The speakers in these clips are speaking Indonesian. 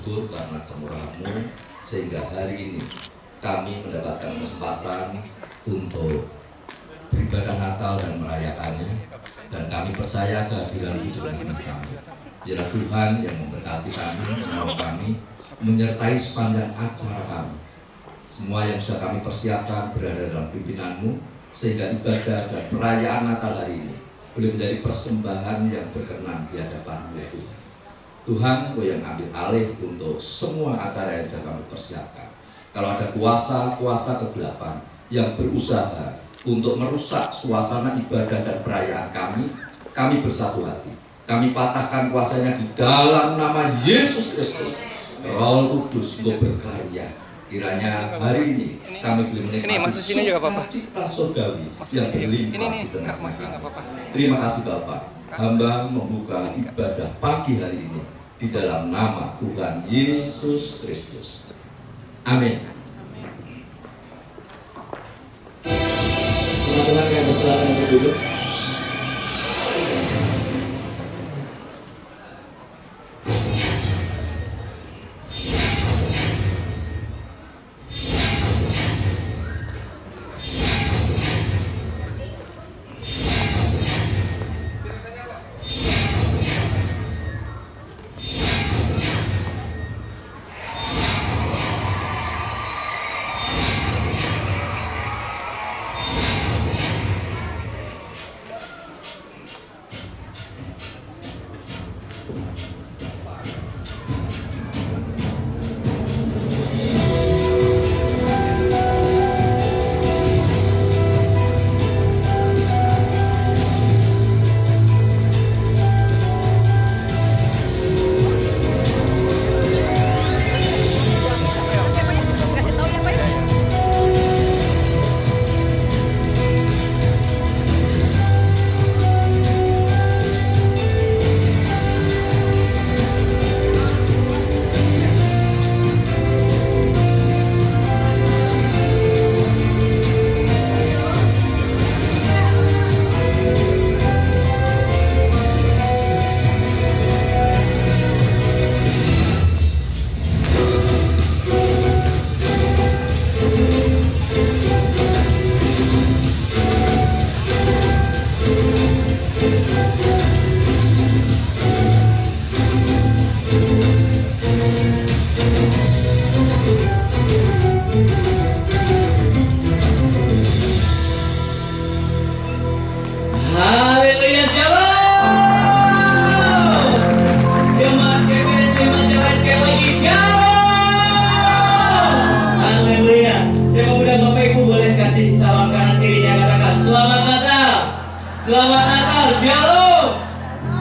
bersyukur karena kemurahan-Mu sehingga hari ini kami mendapatkan kesempatan untuk beribadah Natal dan merayakannya, dan kami percaya kehadiran itu dengan kami. Biarlah Tuhan yang memberkati kami, menolong kami, menyertai sepanjang acara kami. Semua yang sudah kami persiapkan berada dalam pimpinan-Mu, sehingga ibadah dan perayaan Natal hari ini boleh menjadi persembahan yang berkenan di hadapan-Mu ya Tuhan. Tuhan, Kau yang ambil alih untuk semua acara yang sudah kami persiapkan. Kalau ada kuasa-kuasa kegelapan yang berusaha untuk merusak suasana ibadah dan perayaan kami bersatu hati. Kami patahkan kuasanya di dalam nama Yesus Kristus. Roh Kudus, Engkau berkarya. Kiranya hari ini kami boleh menikmati sukacita surgawi yang berlimpah di tengah-tengah kami. Terima kasih Bapak. Hamba membuka ibadah pagi hari ini di dalam nama Tuhan Yesus Kristus. Amin. Teman-teman yang bersalah yang berduduk. Selamat Natal, Shalom.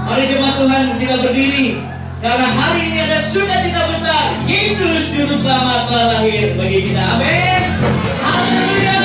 Mari jemaat Tuhan kita berdiri, karena hari ini ada sukacita besar. Yesus Juru Selamat telah lahir bagi kita. Amin. Haleluya.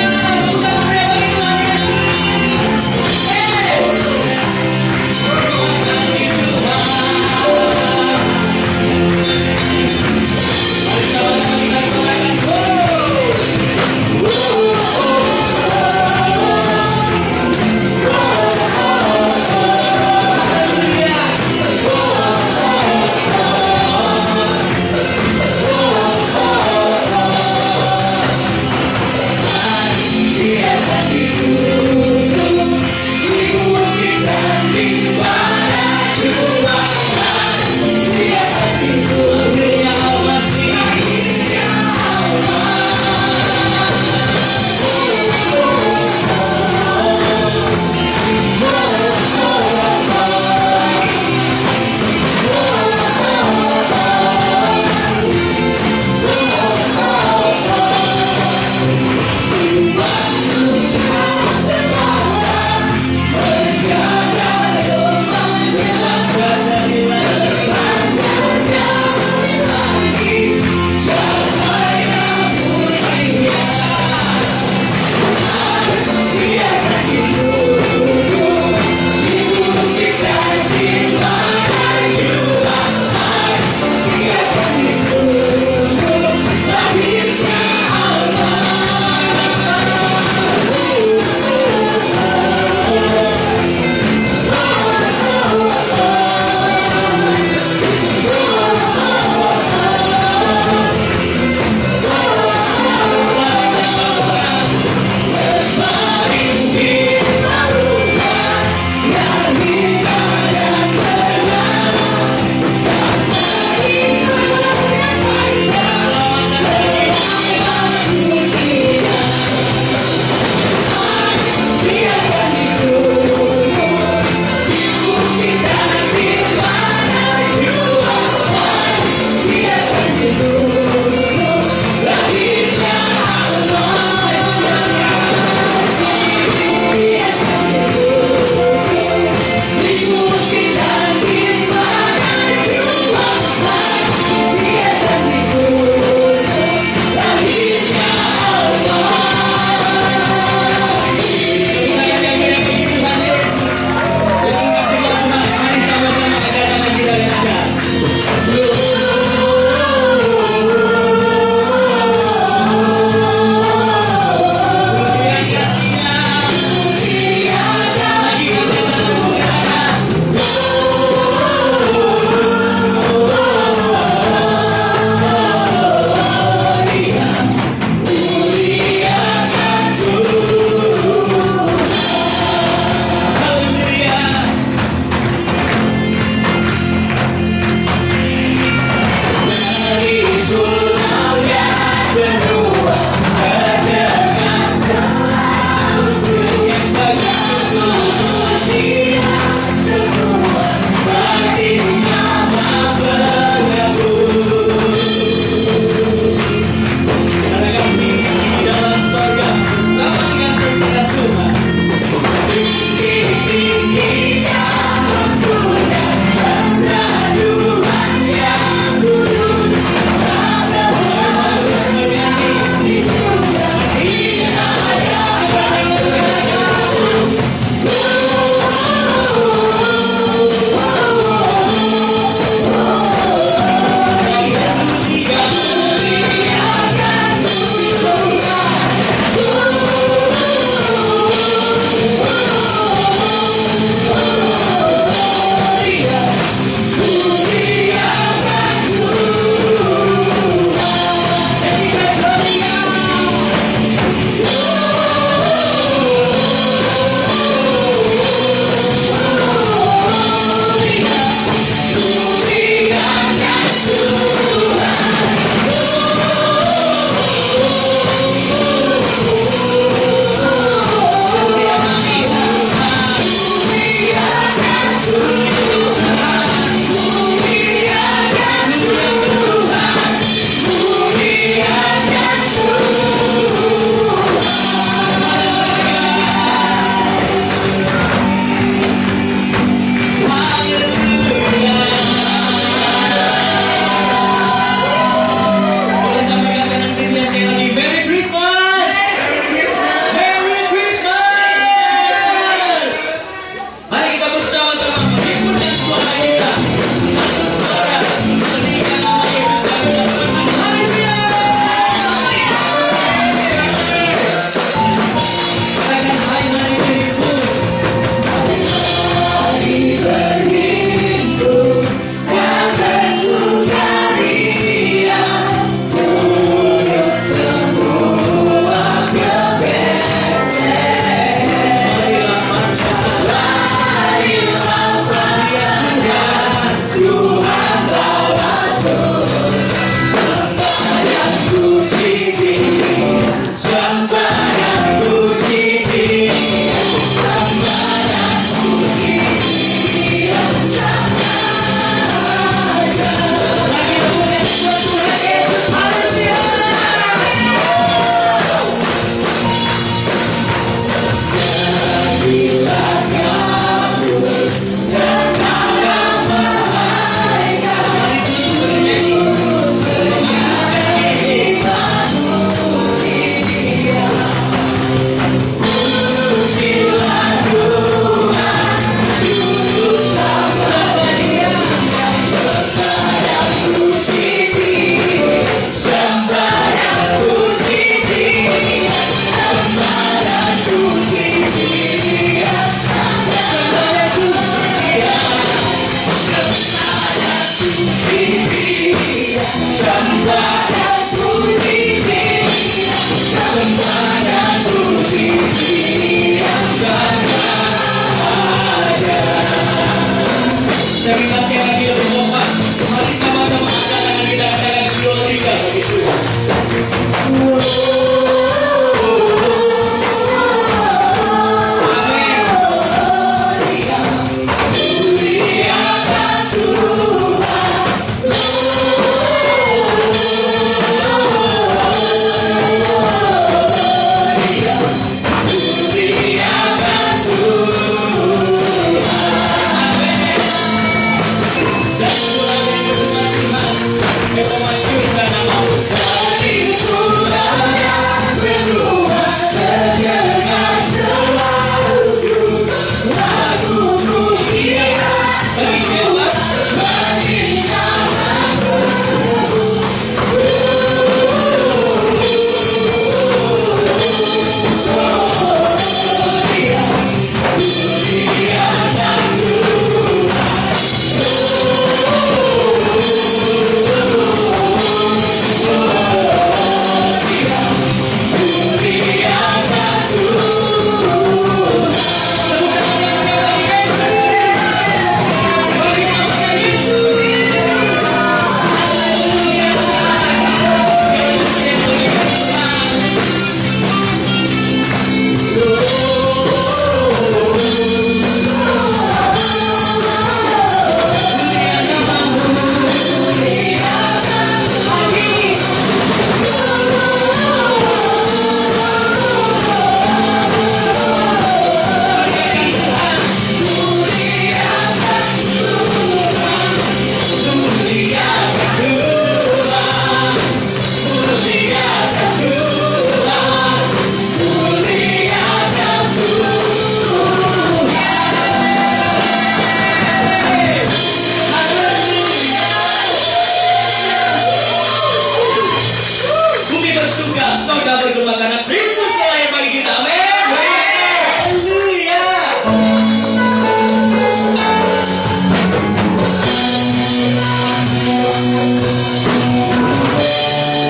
bersuka, sorga bergema karena Kristus telah lahir bagi kita. Amin. Haleluya.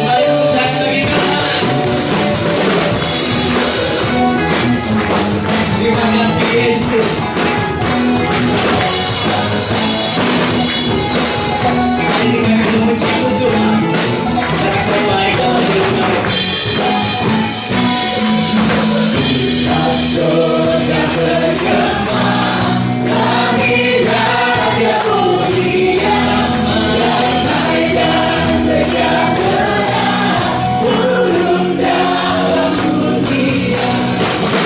Mari putar bagi Tuhan. Terima kasih Yesus. Hari ini kami memuji Tuhan. Karena Kau baik dalam hidup kami. Surga bergema, lahir Raja mulia, damai dan sejahtera, turun dalam dunia.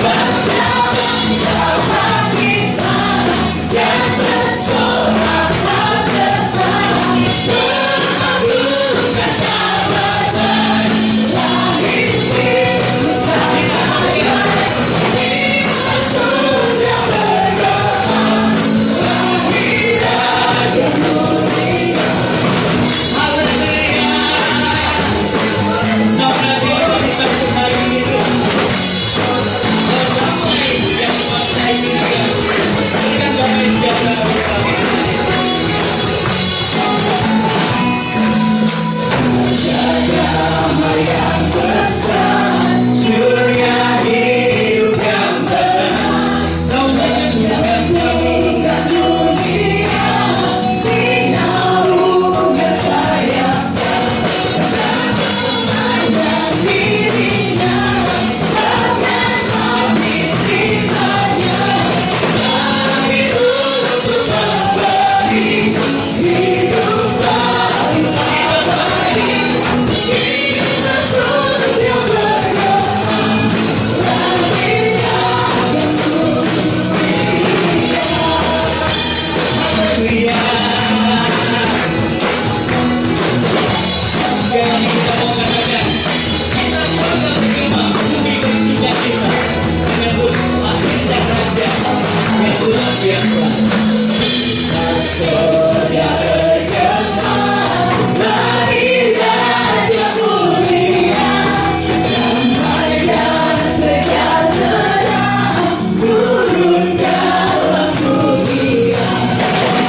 Bangsa-bangsa bangkitlah, yang bersorak beserta, mengagungkan kabar, lahir Kristus bagi kami. Surga bergema, lahir Raja mulia. Haleluya. Kau kasih Tuhan kita untuk hari ini Tuhan. Damai yang menguasai dunia, berikan damai sejahtera bagi kami. Damai yang besar, surga hidup yang tenang. Kau menyembuhkan dunia, dinaungan sayap. Memandang dirinya, bahkan habis timanya. Lahir untuk memberi hidup baru abadi. Kita surga bergema, lahir Raja mulia. Haleluya. Yang kita mau katakan, kita surga bergema, bumi bersuka cita, menyambut lahir dan Raja yang luar biasa. Kita surga bergema, lahir Raja mulia, damai dan sejahtera, turun dalam dunia.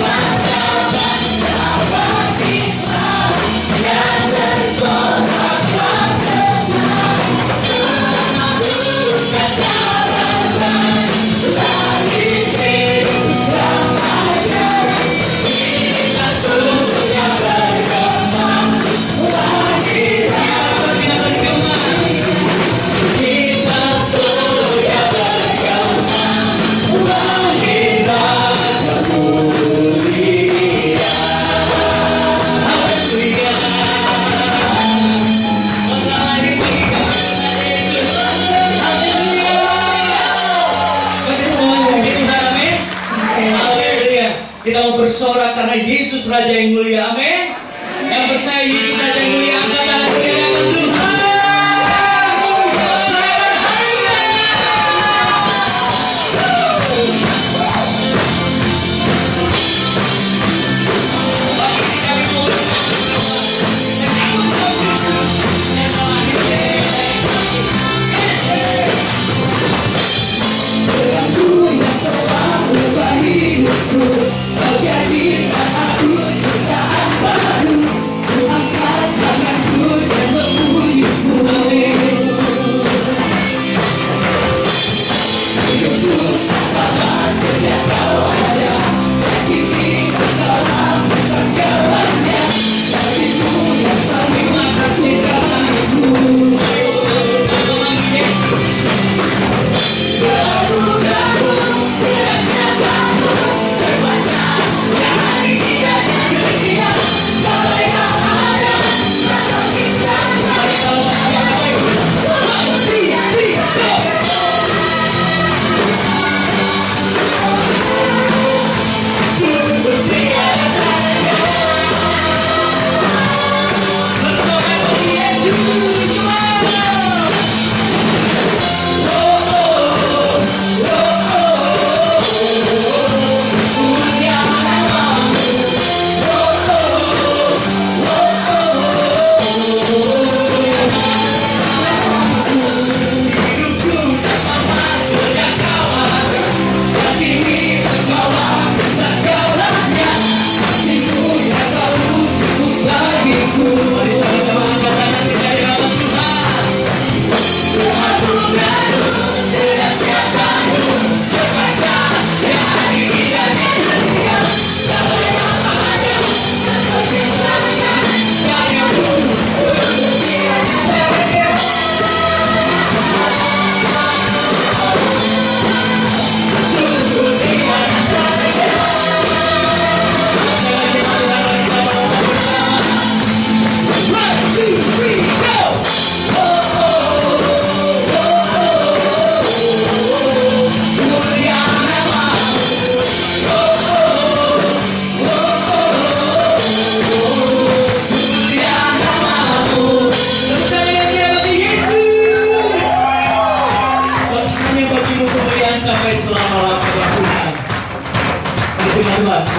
Bangsa-bangsa bangkitlah, yang bersorak bersenang, mengagungkan kabar, lahir Kristus Raja. Kita surga bergema, lahir Raja bergema. Kita surga bergema, lahir Raja mulia. Haleluya. Lahir bagi kami Yesus. Haleluya. Bagi semuanya begitu Tuhan, amin. Haleluya. Kita mau bersorak karena Yesus Raja yang mulia, amin. Yang percaya Yesus Raja yang mulia, angkat tangan berhadapan Tuhan. Selamat hari raya. Pagi ini kami mau menyambut Kristus yang lahirnya. Tuhanku yang telah ubah hidupku, Kau jadikan aku ciptaan baru. Ku angkat tangan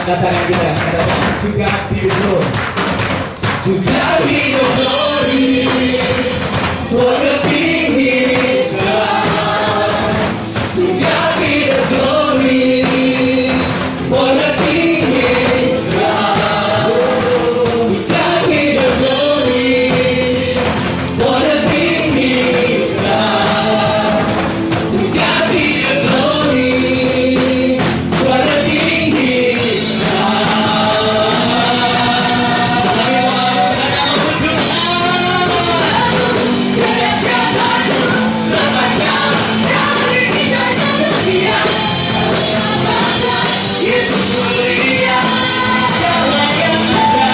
Angkat tangan kita, katakan juga hidup, juga hidup glory, for the King is God. Juga hidup glory, for the King is God. Juga hidup glory, for the King is God. Juga hidup glory, for the King is Yesus mulia, segala yang ada,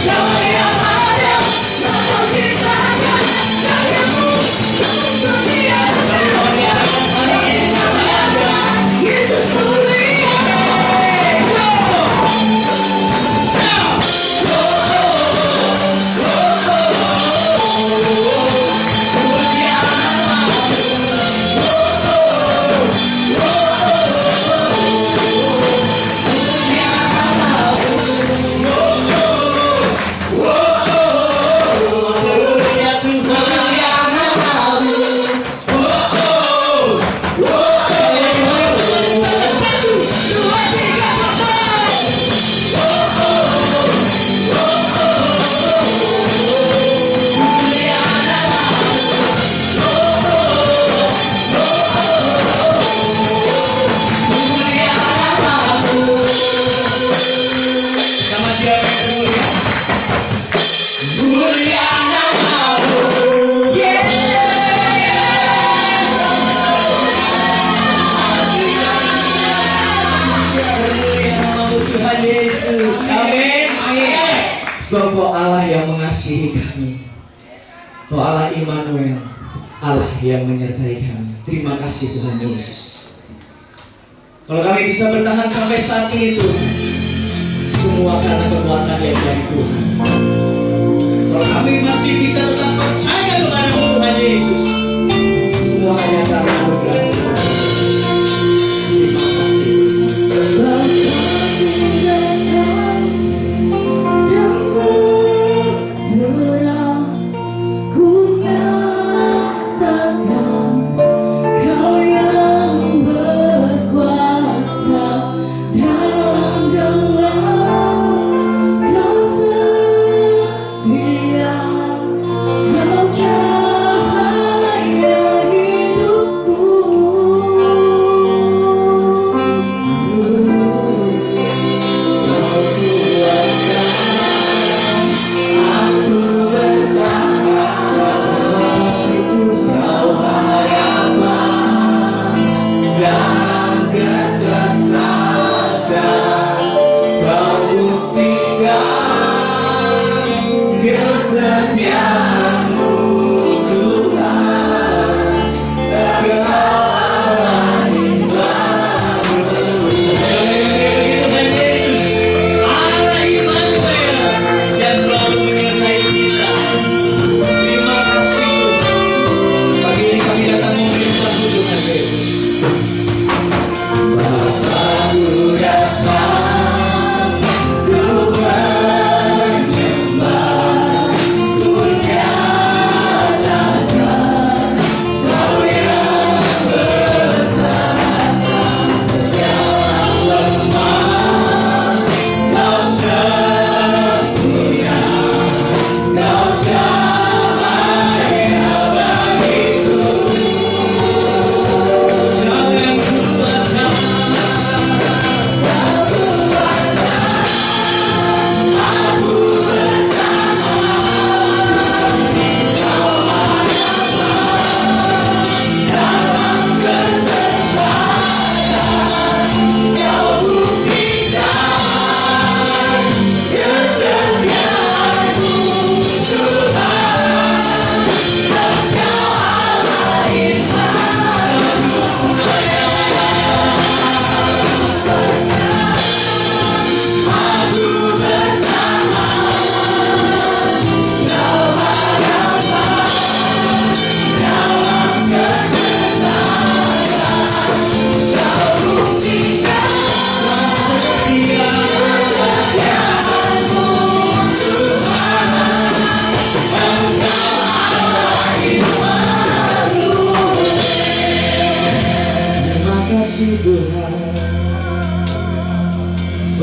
segala yang ada, segala kisahnya, cahyamu, seluruh dunia, semuanya ada, Yesus mulia. Sama siapa yang mulia? Mulia namamu, Mulia namamu Tuhan Yesus. Amin. Sebab Kau Allah yang mengasihi kami, Kau Allah Immanuel, Allah yang menyertai kami. Terima kasih Tuhan Yesus. Kalau kami bisa bertahan sampai saat ini Tuhan, semua karena kekuatan yang dari Tuhan. Kalau kami masih bisa tetap percaya kepada Tuhan Yesus, semua hanya karena anugerah Tuhan. Terima kasih.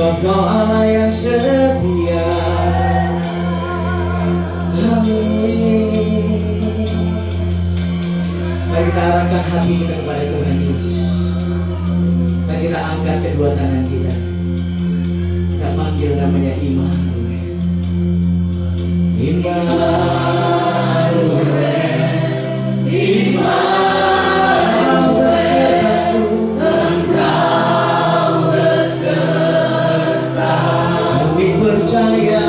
sebab Kau Allah yang setia. Amin. Mari kita arahkan hati kita kepada Tuhan Yesus. Mari kita angkat kedua tangan kita. Kita panggil namanya Immanuel. Immanuel, Immanuel, Engkau beserta. Kami percaya.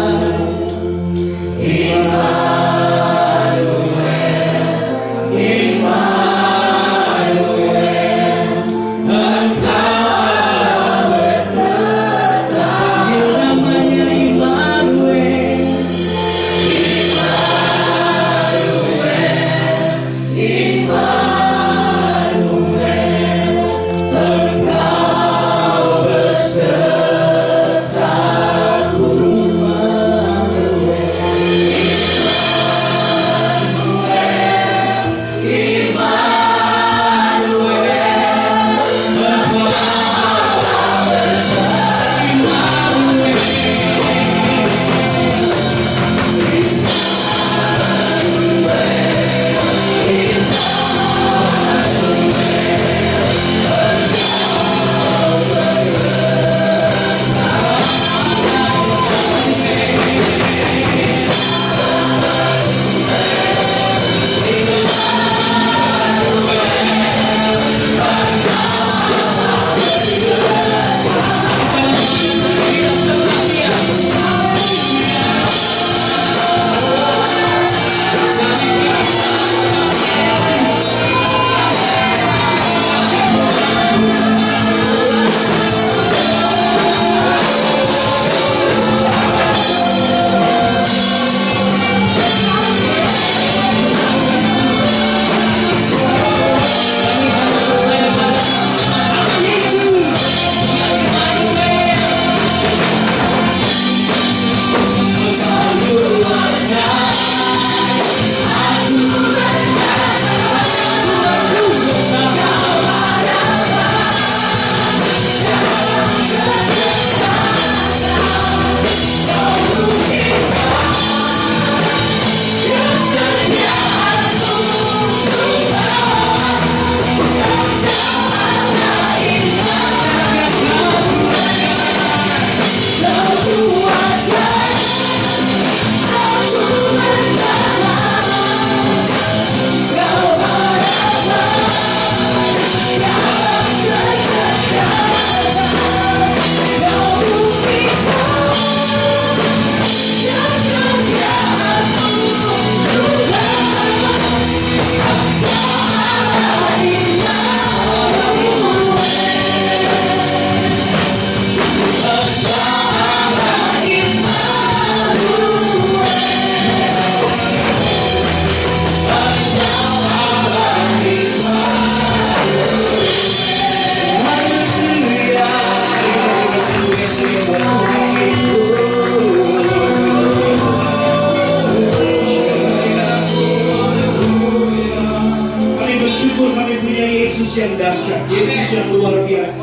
Yang dahsyat, Yesus yang luar biasa,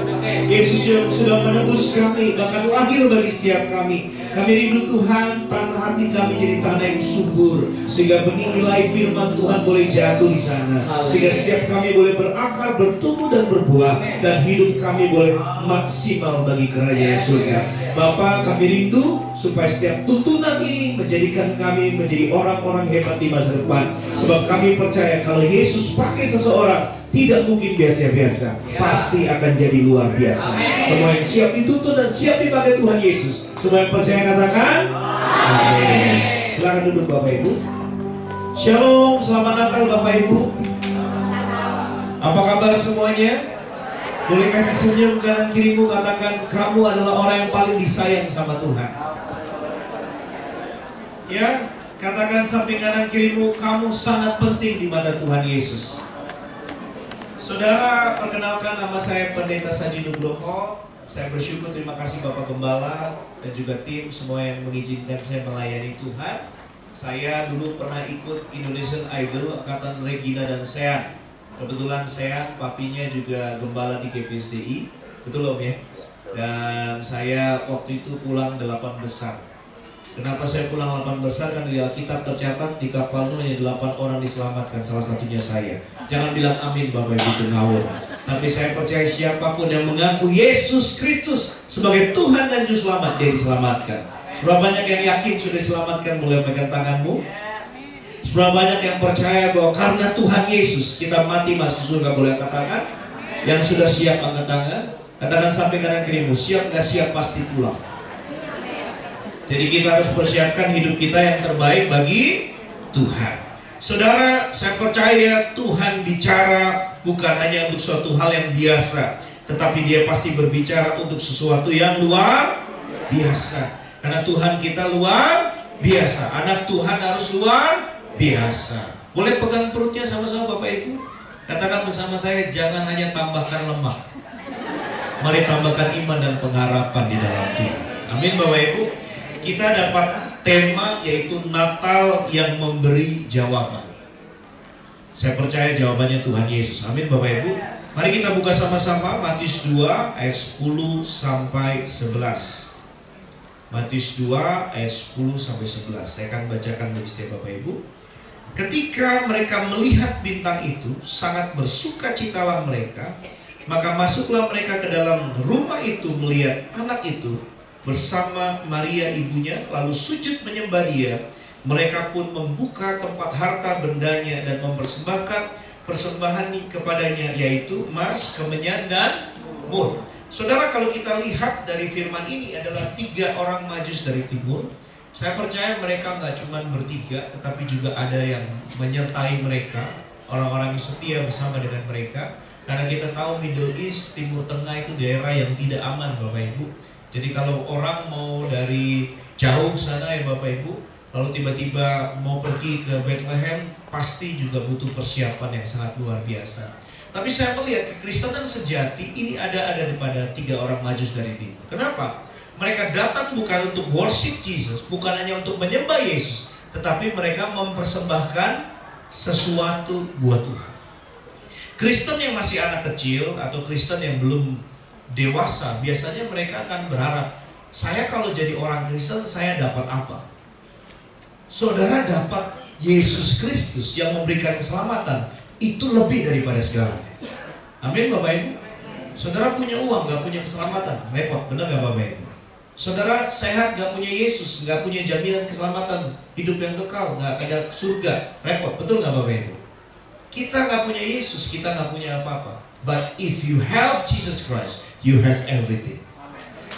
Yesus yang sudah menebus kami, bahkan lahir bagi setiap kami. Kami rindu Tuhan, tanah hati kami jadi tanah yang subur, sehingga benih ilahi firman Tuhan boleh jatuh di sana, sehingga setiap kami boleh berakar, bertumbuh dan berbuah, dan hidup kami boleh maksimal bagi kerajaan surga. Bapa, kami rindu supaya setiap tuntunan ini menjadikan kami menjadi orang-orang hebat di masa depan, sebab kami percaya kalau Yesus pakai seseorang, tidak mungkin biasa-biasa, pasti akan jadi luar biasa. Semua yang siap dituntun dan siap dipakai Tuhan Yesus, semua yang percaya katakan amin. Silakan duduk Bapak Ibu. Shalom, selamat Natal Bapak Ibu. Apa kabar semuanya? Boleh kasih senyum kanan kirimu, katakan kamu adalah orang yang paling disayang sama Tuhan. Ya, katakan samping kanan kirimu, kamu sangat penting di mata Tuhan Yesus. Saudara, perkenalkan nama saya Pendeta Sandi Nugroho. Saya bersyukur, terima kasih Bapak Gembala dan juga tim semua yang mengizinkan saya melayani Tuhan. Saya dulu pernah ikut Indonesian Idol, angkatan Regina dan Sean. Kebetulan Sean, papinya juga gembala di GPSDI. Betul Om ya? Dan saya waktu itu pulang 8 besar. Kenapa saya pulang 8 besar? Kan di Alkitab tercatat di kapal Nuh hanya 8 orang diselamatkan, salah satunya saya. Jangan bilang amin Bapak Ibu, itu ngawur. Tapi saya percaya siapapun yang mengaku Yesus Kristus sebagai Tuhan dan Juru Selamat, dia diselamatkan. Seberapa banyak yang yakin sudah diselamatkan, boleh pegang tanganmu. Seberapa banyak yang percaya bahwa karena Tuhan Yesus kita mati masuk surga, boleh angkat tangan. Yang sudah siap angkat tangan. Katakan sampai kanan kirimu, siap gak siap pasti pulang. Jadi kita harus persiapkan hidup kita yang terbaik bagi Tuhan. Saudara, saya percaya Tuhan bicara bukan hanya untuk suatu hal yang biasa, tetapi dia pasti berbicara untuk sesuatu yang luar biasa. Karena Tuhan kita luar biasa. Anak Tuhan harus luar biasa. Boleh pegang perutnya sama-sama Bapak Ibu? Katakan bersama saya, jangan hanya tambahkan lemak, mari tambahkan iman dan pengharapan di dalam Tuhan. Amin Bapak Ibu. Kita dapat tema yaitu Natal yang memberi jawaban. Saya percaya jawabannya Tuhan Yesus. Amin Bapak Ibu. Mari kita buka sama-sama Matius 2 ayat 10 sampai 11. Matius 2 ayat 10 sampai 11. Saya akan bacakan bagi setiap Bapak Ibu. Ketika mereka melihat bintang itu, sangat bersukacitalah mereka. Maka masuklah mereka ke dalam rumah itu melihat anak itu bersama Maria ibunya, lalu sujud menyembah dia. Mereka pun membuka tempat harta bendanya dan mempersembahkan persembahan kepadanya, yaitu emas, kemenyan, dan mur. Saudara, kalau kita lihat dari firman ini adalah 3 orang Majus dari timur. Saya percaya mereka nggak cuma bertiga, tetapi juga ada yang menyertai mereka, orang-orang yang setia bersama dengan mereka. Karena kita tahu Middle East, Timur Tengah itu daerah yang tidak aman Bapak Ibu. Jadi kalau orang mau dari jauh sana ya Bapak Ibu, lalu tiba-tiba mau pergi ke Bethlehem, pasti juga butuh persiapan yang sangat luar biasa. Tapi saya melihat kekristenan sejati ini ada daripada 3 orang Majus dari timur. Kenapa? Mereka datang bukan untuk worship Jesus, bukan hanya untuk menyembah Yesus, tetapi mereka mempersembahkan sesuatu buat Tuhan. Kristen yang masih anak kecil atau Kristen yang belum dewasa, biasanya mereka akan berharap, saya kalau jadi orang Kristen, saya dapat apa? Saudara dapat Yesus Kristus yang memberikan keselamatan, itu lebih daripada segalanya. Amin Bapak Ibu. Saudara punya uang, gak punya keselamatan, repot, benar gak Bapak Ibu? Saudara sehat, gak punya Yesus, gak punya jaminan keselamatan, hidup yang kekal, gak ada surga, repot, betul gak Bapak Ibu? Kita gak punya Yesus, kita gak punya apa-apa. But if you have Jesus Christ, you have everything.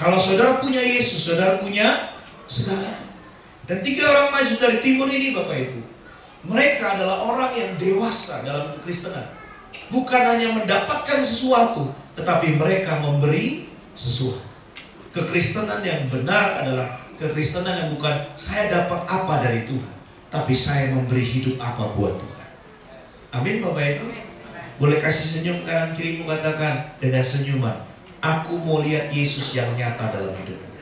Kalau saudara punya Yesus, saudara punya segalanya. Dan 3 orang Majus dari timur ini Bapak Ibu, mereka adalah orang yang dewasa dalam kekristenan. Bukan hanya mendapatkan sesuatu, tetapi mereka memberi sesuatu. Kekristenan yang benar adalah kekristenan yang bukan saya dapat apa dari Tuhan, tapi saya memberi hidup apa buat Tuhan. Amin Bapak Ibu. Boleh kasih senyum kanan kirimu, katakan dengan senyuman, aku mau lihat Yesus yang nyata dalam hidupmu.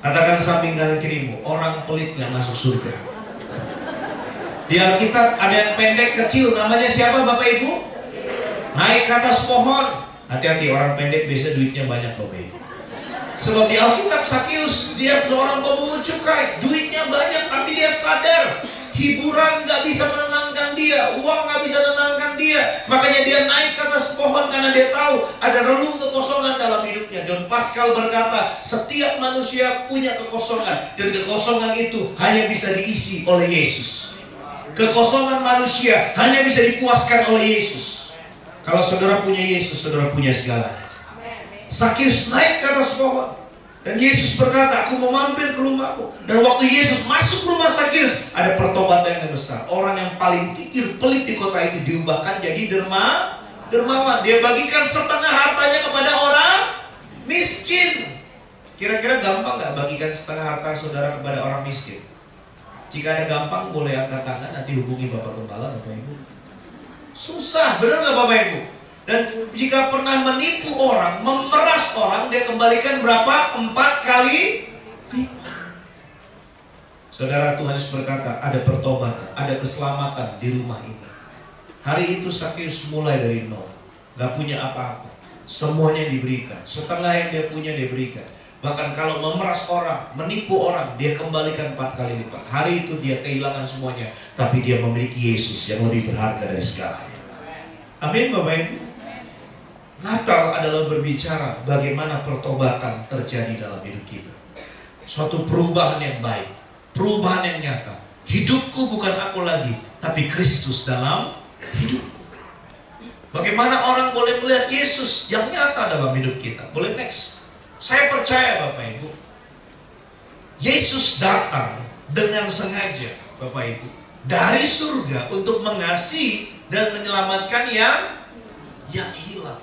Katakan samping kanan kirimu, orang pelit gak masuk surga. Di Alkitab ada yang pendek kecil, namanya siapa Bapak Ibu? Naik ke atas pohon. Hati-hati, orang pendek biasa duitnya banyak Bapak Ibu. Sebab di Alkitab Sakius, dia seorang pemungut cukai, duitnya banyak, tapi dia sadar hiburan gak bisa menenangkan dia, uang gak bisa menenangkan dia. Makanya dia naik ke atas pohon karena dia tahu ada relung kekosongan dalam hidupnya. John Pascal berkata, setiap manusia punya kekosongan, dan kekosongan itu hanya bisa diisi oleh Yesus. Kekosongan manusia hanya bisa dipuaskan oleh Yesus. Kalau saudara punya Yesus, saudara punya segalanya. Sakius naik ke atas pohon, dan Yesus berkata, aku mau mampir ke rumahku. Dan waktu Yesus masuk rumah Sakius, ada pertobatan yang besar. Orang yang paling kikir pelit di kota itu diubahkan jadi dermawan. Dia bagikan setengah hartanya kepada orang miskin. Kira-kira gampang gak bagikan setengah harta saudara kepada orang miskin? Jika ada gampang, boleh angkat tangan, nanti hubungi Bapak Gembala, Bapak Ibu. Susah, benar gak Bapak Ibu? Dan jika pernah menipu orang, memeras orang, dia kembalikan berapa? 4 kali lipat. Saudara, Tuhan Yesus berkata, ada pertobatan, ada keselamatan di rumah ini. Hari itu Sakius mulai dari nol, gak punya apa-apa. semuanya diberikan. Setengah yang dia punya dia berikan. Bahkan kalau memeras orang, menipu orang, dia kembalikan 4 kali lipat. Hari itu dia kehilangan semuanya, tapi dia memiliki Yesus yang lebih berharga dari segalanya. Amin Bapak Ibu. Natal adalah berbicara bagaimana pertobatan terjadi dalam hidup kita. Suatu perubahan yang baik, perubahan yang nyata. Hidupku bukan aku lagi, tapi Kristus dalam hidupku. Bagaimana orang boleh melihat Yesus yang nyata dalam hidup kita? Boleh next. Saya percaya Bapak Ibu, Yesus datang dengan sengaja Bapak Ibu dari surga untuk mengasihi dan menyelamatkan yang hilang.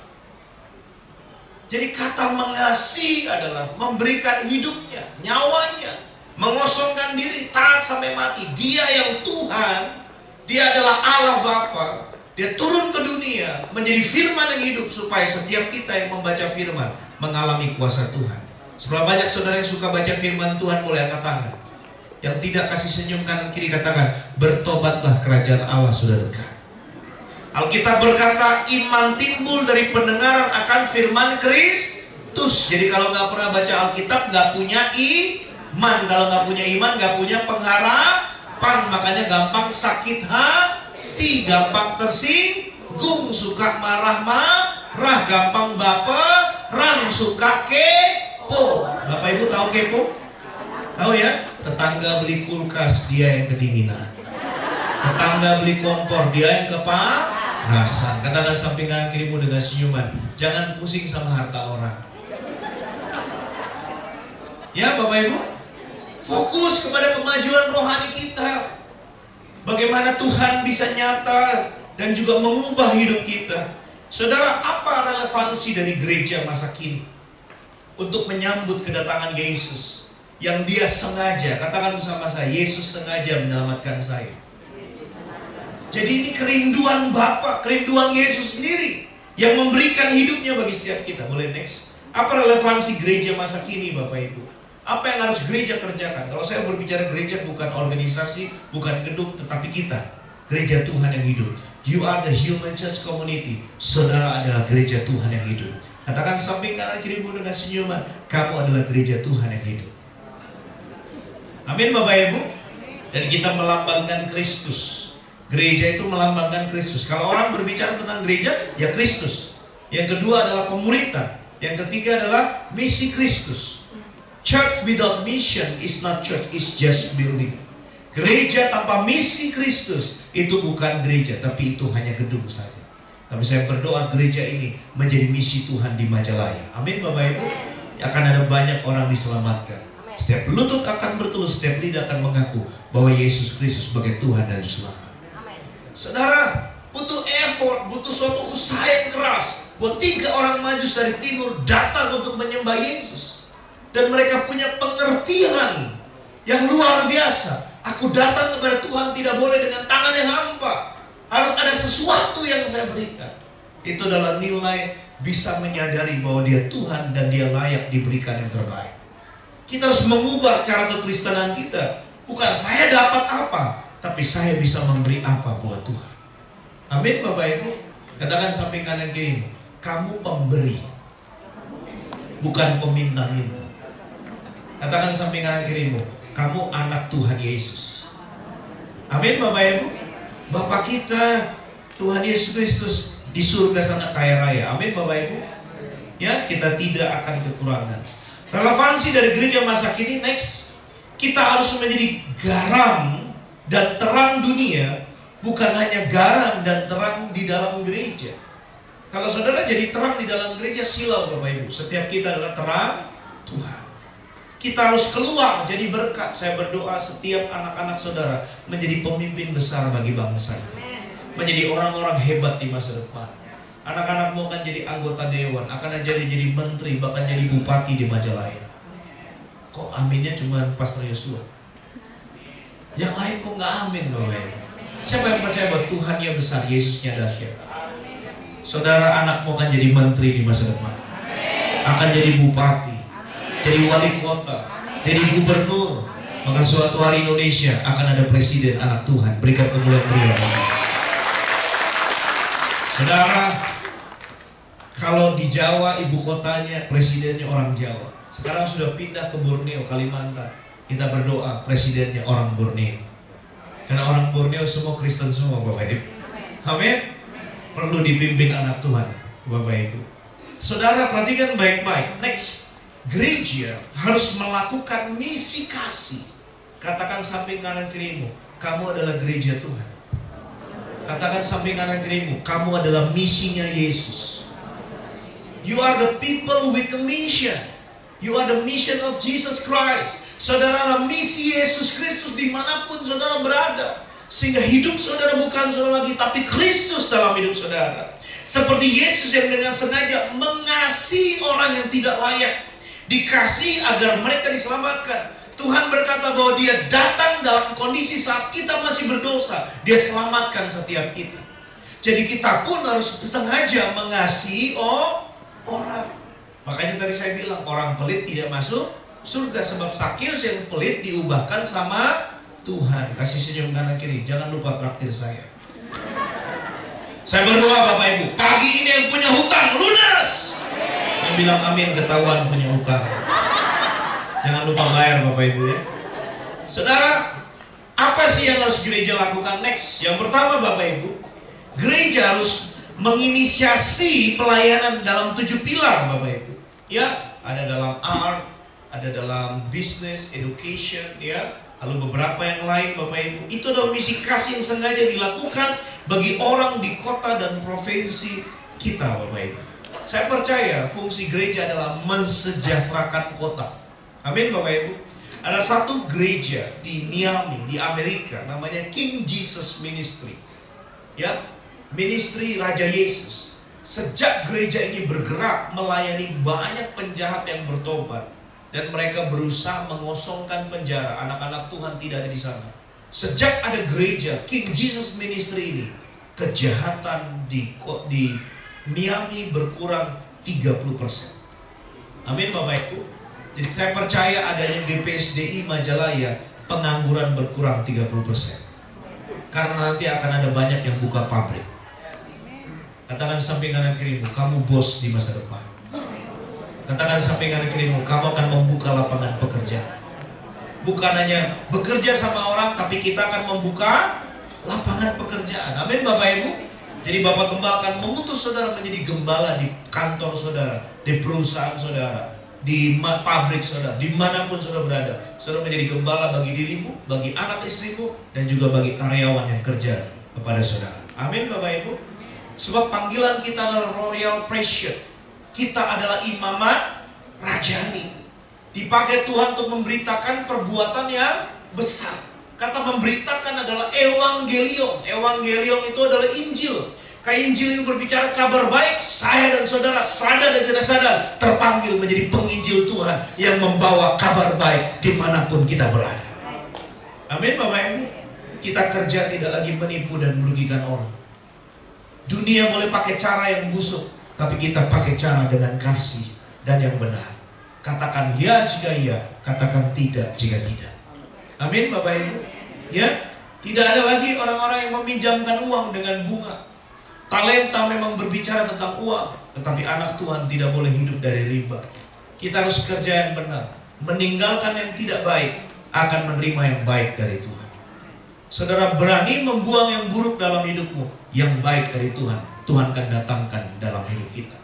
Jadi kata mengasihi adalah memberikan hidupnya, nyawanya, mengosongkan diri, taat sampai mati. Dia yang Tuhan, dia adalah Allah Bapa. Dia turun ke dunia menjadi firman yang hidup supaya setiap kita yang membaca firman mengalami kuasa Tuhan. Seberapa banyak saudara yang suka baca firman Tuhan, boleh angkat tangan. Yang tidak kasih senyum kanan kiri katakan, bertobatlah, kerajaan Allah sudah dekat. Alkitab berkata iman timbul dari pendengaran akan firman Kristus. Jadi kalau nggak pernah baca Alkitab nggak punya iman. Kalau nggak punya iman nggak punya pengharapan. Makanya gampang sakit hati, gampang tersinggung, suka marah-marah, gampang baperan, suka kepo. Bapak Ibu tahu kepo? Tahu ya? Tetangga beli kulkas, dia yang kedinginan. Tetangga beli kompor, dia yang kepanasan. Katakan samping kanan kirimu dengan senyuman, jangan pusing sama harta orang. Ya Bapak Ibu, fokus kepada kemajuan rohani kita. Bagaimana Tuhan bisa nyata dan juga mengubah hidup kita. Saudara, apa relevansi dari gereja masa kini untuk menyambut kedatangan Yesus yang dia sengaja, katakan bersama saya, Yesus sengaja menyelamatkan saya. Jadi ini kerinduan Bapa, kerinduan Yesus sendiri yang memberikan hidupnya bagi setiap kita. Boleh next? Apa relevansi gereja masa kini Bapak Ibu? Apa yang harus gereja kerjakan? Kalau saya berbicara gereja bukan organisasi, bukan gedung, tetapi kita, gereja Tuhan yang hidup. You are the human church community. Saudara adalah gereja Tuhan yang hidup. Katakan samping kanan kirimu dengan senyuman, kamu adalah gereja Tuhan yang hidup. Amin Bapak Ibu. Dan kita melambangkan Kristus. Gereja itu melambangkan Kristus. Kalau orang berbicara tentang gereja, ya Kristus. Yang kedua adalah pemuritan. Yang ketiga adalah misi Kristus. Church without mission is not church, it's just building. Gereja tanpa misi Kristus itu bukan gereja, tapi itu hanya gedung saja. Tapi saya berdoa gereja ini menjadi misi Tuhan di Majalaya. Amin Bapak Ibu. Akan ada banyak orang diselamatkan. Setiap lutut akan bertelus, setiap lidah akan mengaku bahwa Yesus Kristus sebagai Tuhan dan Selamat. Saudara, butuh effort, butuh suatu usaha yang keras buat 3 orang Majus dari timur datang untuk menyembah Yesus. Dan mereka punya pengertian yang luar biasa. Aku datang kepada Tuhan tidak boleh dengan tangan yang hampa. Harus ada sesuatu yang saya berikan. Itu adalah nilai bisa menyadari bahwa dia Tuhan dan dia layak diberikan yang terbaik. Kita harus mengubah cara kekristenan kita. Bukan saya dapat apa, tapi saya bisa memberi apa buat Tuhan. Amin Bapak Ibu. Katakan samping kanan kirimu, kamu pemberi, bukan peminta-minta. Katakan samping kanan kirimu, kamu anak Tuhan Yesus. Amin Bapak Ibu. Bapak kita Tuhan Yesus Kristus di surga sana kaya raya. Amin Bapak Ibu. Ya, kita tidak akan kekurangan. Relevansi dari gereja masa kini next, kita harus menjadi garam dan terang dunia, bukan hanya garam dan terang di dalam gereja. Kalau saudara jadi terang di dalam gereja, silau Bapak Ibu. Setiap kita adalah terang Tuhan. Kita harus keluar jadi berkat. Saya berdoa setiap anak-anak saudara menjadi pemimpin besar bagi bangsa ini. Menjadi orang-orang hebat di masa depan. Anak-anakmu akan jadi anggota dewan, akan jadi menteri, bahkan jadi bupati di Majalaya. Kok aminnya cuma Pastor Yosua? Yang lain kok nggak amin Bapak Ibu? Siapa yang percaya bahwa Tuhannya besar, Yesusnya dahsyat? Saudara, anakmu akan jadi menteri di masa depan. Akan jadi bupati, jadi wali kota, jadi gubernur. Maka suatu hari Indonesia akan ada presiden anak Tuhan. Berikan kemuliaan beliau. Saudara, Kalau di Jawa ibu kotanya presidennya orang Jawa. Sekarang sudah pindah ke Borneo, Kalimantan. Kita berdoa presidennya orang Borneo. Karena orang Borneo semua Kristen semua, Bapak Ibu. Amin. Perlu dipimpin anak Tuhan, Bapak Ibu. Saudara perhatikan baik-baik. Next, gereja harus melakukan misi kasih. Katakan samping kanan kirimu, kamu adalah gereja Tuhan. Katakan samping kanan kirimu, kamu adalah misinya Yesus. You are the people with the mission. You are the mission of Jesus Christ. Saudara adalah misi Yesus Kristus dimanapun saudara berada. Sehingga hidup saudara bukan saudara lagi, tapi Kristus dalam hidup saudara. Seperti Yesus yang dengan sengaja mengasihi orang yang tidak layak. Dikasih agar mereka diselamatkan. Tuhan berkata bahwa dia datang dalam kondisi saat kita masih berdosa. Dia selamatkan setiap kita. Jadi kita pun harus sengaja mengasihi orang. Makanya tadi saya bilang orang pelit tidak masuk surga. Sebab Sakeus yang pelit diubahkan sama Tuhan. Kasih senyum kanan kiri. Jangan lupa traktir saya. Saya berdoa Bapak Ibu, pagi ini yang punya hutang lunas. Yang bilang amin ketahuan punya hutang. Jangan lupa bayar Bapak Ibu ya. Saudara, apa sih yang harus gereja lakukan next? Yang pertama Bapak Ibu, gereja harus menginisiasi pelayanan dalam 7 pilar Bapak Ibu. Ya, ada dalam art, ada dalam business, education, ya. Lalu beberapa yang lain Bapak Ibu. Itu adalah misi kasih yang sengaja dilakukan bagi orang di kota dan provinsi kita Bapak Ibu. Saya percaya fungsi gereja adalah mensejahterakan kota. Amin Bapak Ibu. Ada satu gereja di Miami, di Amerika, namanya King Jesus Ministry. Ya, ministry Raja Yesus. Sejak gereja ini bergerak melayani banyak penjahat yang bertobat. Dan mereka berusaha mengosongkan penjara. Anak-anak Tuhan tidak ada di sana. Sejak ada gereja King Jesus Ministry ini, kejahatan di Miami berkurang 30%. Amin Bapak Ibu. Jadi saya percaya adanya GPSDI Majalaya, pengangguran berkurang 30%. Karena nanti akan ada banyak yang buka pabrik. Katakan samping kanan kirimu, kamu bos di masa depan. Katakan samping kanan kirimu, kamu akan membuka lapangan pekerjaan. Bukan hanya bekerja sama orang, tapi kita akan membuka lapangan pekerjaan. Amin Bapak Ibu. Jadi Bapak Gembala akan mengutus saudara menjadi gembala di kantor saudara, di perusahaan saudara, di pabrik saudara, dimanapun saudara berada. Saudara menjadi gembala bagi dirimu, bagi anak istrimu, dan juga bagi karyawan yang kerja kepada saudara. Amin Bapak Ibu. Sebab panggilan kita adalah royal priesthood. Kita adalah imamat rajani. Dipakai Tuhan untuk memberitakan perbuatan yang besar. Kata memberitakan adalah evangelium. Evangelium itu adalah Injil. Kayak Injil itu berbicara kabar baik. Saya dan saudara sadar dan tidak sadar terpanggil menjadi penginjil Tuhan yang membawa kabar baik dimanapun kita berada. Amin Bapak Ibu. Kita kerja tidak lagi menipu dan merugikan orang. Dunia boleh pakai cara yang busuk, tapi kita pakai cara dengan kasih dan yang benar. Katakan ya jika iya, katakan tidak jika tidak. Amin Bapak Ibu. Ya, tidak ada lagi orang-orang yang meminjamkan uang dengan bunga. Talenta memang berbicara tentang uang, tetapi anak Tuhan tidak boleh hidup dari riba. Kita harus kerja yang benar, meninggalkan yang tidak baik, akan menerima yang baik dari Tuhan. Saudara berani membuang yang buruk dalam hidupmu, yang baik dari Tuhan, Tuhan akan datangkan dalam hidup kita.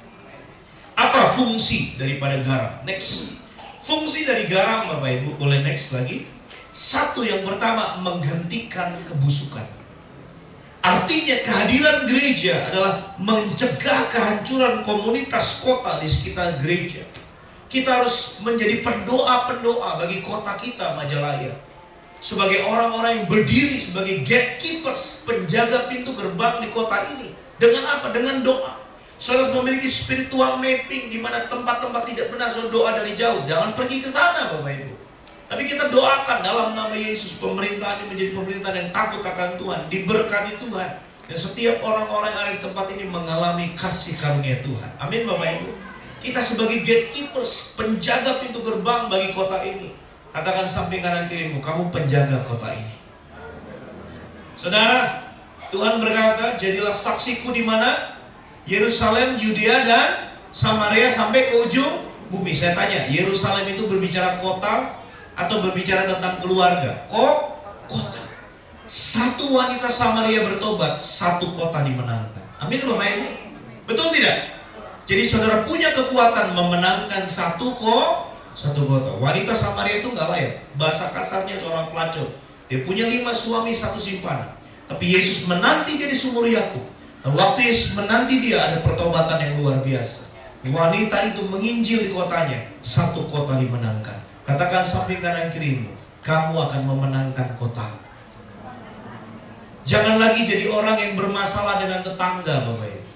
Apa fungsi daripada garam? Next. Fungsi dari garam Bapak Ibu, boleh next lagi. Satu, yang pertama, menggantikan kebusukan. Artinya kehadiran gereja adalah mencegah kehancuran komunitas kota di sekitar gereja. Kita harus menjadi pendoa-pendoa bagi kota kita Majalaya. Sebagai orang-orang yang berdiri sebagai gatekeepers, penjaga pintu gerbang di kota ini. Dengan apa? Dengan doa. Saudara memiliki spiritual mapping di mana tempat-tempat tidak benar, saudara doa dari jauh. Jangan pergi ke sana Bapak Ibu. Tapi kita doakan dalam nama Yesus, pemerintahan ini menjadi pemerintahan yang takut akan Tuhan, diberkati Tuhan. Dan setiap orang-orang yang ada di tempat ini mengalami kasih karunia Tuhan. Amin Bapak Ibu. Kita sebagai gatekeepers, penjaga pintu gerbang bagi kota ini. Katakan samping kanan kirimu, kamu penjaga kota ini. Saudara, Tuhan berkata, jadilah saksiku di mana? Yerusalem, Yudea dan Samaria sampai ke ujung bumi. Saya tanya, Yerusalem itu berbicara kota atau berbicara tentang keluarga? Kota. Satu wanita Samaria bertobat, satu kota dimenangkan. Amin Bapak Ibu. Betul tidak? Jadi saudara punya kekuatan memenangkan satu kota. Wanita Samaria itu nggak layak. Bahasa kasarnya seorang pelacur. Dia punya 5 suami, 1 simpanan. Tapi Yesus menanti dia di sumur Yakub. Dan waktu Yesus menanti dia, ada pertobatan yang luar biasa. Wanita itu menginjil di kotanya, satu kota dimenangkan. Katakan samping kanan kirimu, kamu akan memenangkan kota. Jangan lagi jadi orang yang bermasalah dengan tetangga, Bapak Ibu.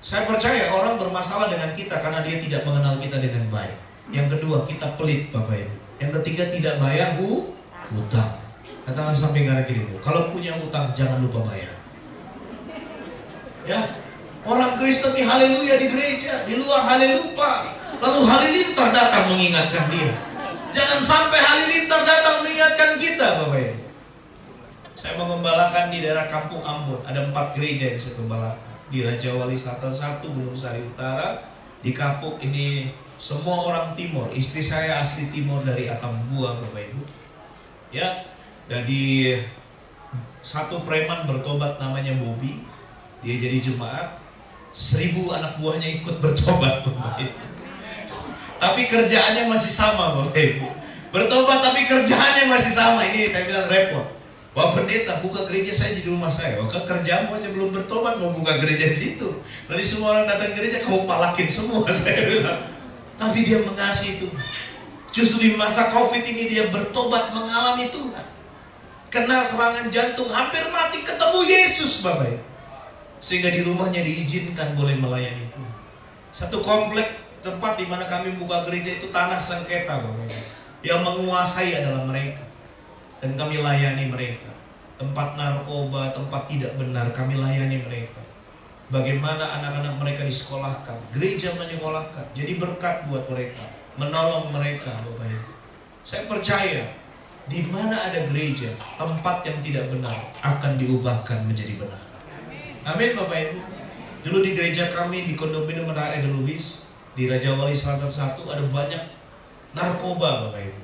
Saya percaya orang bermasalah dengan kita karena dia tidak mengenal kita dengan baik. Yang kedua, kita pelit, Bapak Ibu. Yang ketiga, tidak bayar hutang. Katakan samping kanan kirimu, kalau punya hutang jangan lupa bayar. Ya, orang Kristen di haleluya di gereja, di luar halelupa. Lalu halilintar datang mengingatkan dia. Jangan sampai halilintar datang mengingatkan kita, Bapak Ibu. Saya mengembalakan di daerah Kampung Ambon. Ada 4 gereja yang saya gembalakan. Di Raja Wali Selatan 1, Gunung Sari Utara. Di Kapuk ini semua orang Timur. Istri saya asli Timur dari Atambua, Bapak Ibu. Ya, jadi satu preman bertobat namanya Bobby. Dia jadi jemaat. 1000 anak buahnya ikut bertobat, Bapak Ibu. Tapi kerjaannya masih sama, Bapak Ibu. Bertobat tapi kerjaannya masih sama. Ini saya bilang repot. Wah pendeta, buka gereja saya di rumah saya. Oh, kan kerjamu aja belum bertobat, mau buka gereja di situ. Nanti semua orang datang gereja, kamu palakin semua, saya bilang. Tapi dia mengasihi itu. Justru di masa COVID ini dia bertobat, mengalami Tuhan. Kena serangan jantung, hampir mati, ketemu Yesus, Bapak. Sehingga di rumahnya diizinkan boleh melayani Tuhan. Satu komplek tempat di mana kami buka gereja itu tanah sengketa, Bapak. Yang menguasai adalah mereka. Dan kami layani mereka. Tempat narkoba, tempat tidak benar, kami layani mereka. Bagaimana anak-anak mereka disekolahkan, gereja menyekolahkan, jadi berkat buat mereka, menolong mereka, Bapak Ibu. Saya percaya, di mana ada gereja, tempat yang tidak benar akan diubahkan menjadi benar. Amin, Bapak Ibu. Dulu di gereja kami di kondominium Edelweiss di Raja Wali Selatan 1 ada banyak narkoba, Bapak Ibu.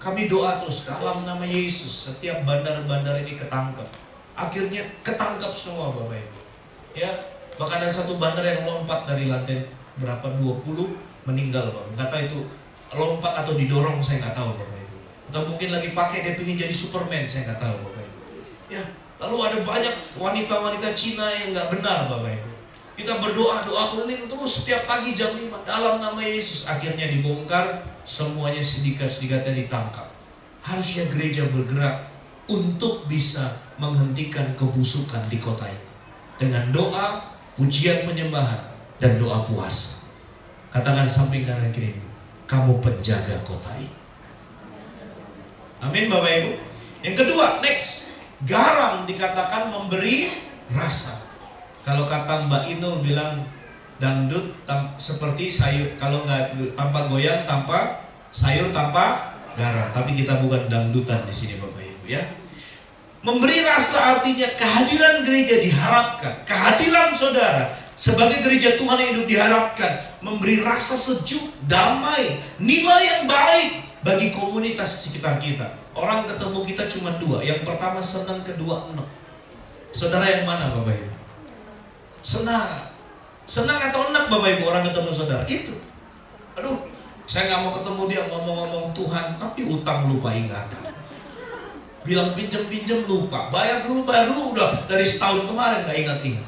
Kami doa terus dalam nama Yesus, setiap bandar-bandar ini ketangkep. Akhirnya ketangkep semua, Bapak Ibu. Ya, bahkan ada satu bandar yang lompat dari lantai berapa 20 meninggal, Bapak. Nggak tahu itu lompat atau didorong, saya nggak tahu, Bapak Ibu. Atau mungkin lagi pakai dia ingin jadi Superman, saya nggak tahu, Bapak Ibu. Ya, lalu ada banyak wanita-wanita Cina yang nggak benar, Bapak Ibu. Kita berdoa keliling terus setiap pagi jam 5 dalam nama Yesus. Akhirnya dibongkar, semuanya sindikat-sindikatnya ditangkap. Harusnya gereja bergerak untuk bisa menghentikan kebusukan di kota itu dengan doa, pujian penyembahan, dan doa puasa. Katakan samping kanan kirimu, kamu penjaga kota ini. Amin, Bapak Ibu. Yang kedua, next, garam dikatakan memberi rasa. Kalau kata Mbak Inul bilang dangdut seperti sayur, kalau nggak tanpa goyang, tanpa sayur, tanpa garam. Tapi kita bukan dangdutan di sini, Bapak Ibu, ya. Memberi rasa artinya kehadiran gereja diharapkan, kehadiran saudara sebagai gereja Tuhan yang hidup diharapkan memberi rasa sejuk, damai, nilai yang baik bagi komunitas sekitar kita. Orang ketemu kita cuma 2. Yang pertama senang, kedua enak. Saudara yang mana, Bapak Ibu? Senang atau enak, Bapak Ibu, orang ketemu saudara? Itu. Aduh, saya nggak mau ketemu dia, ngomong-ngomong Tuhan, tapi utang lupa ingatan. Bilang pinjem lupa, bayar dulu udah dari setahun kemarin nggak ingat-ingat.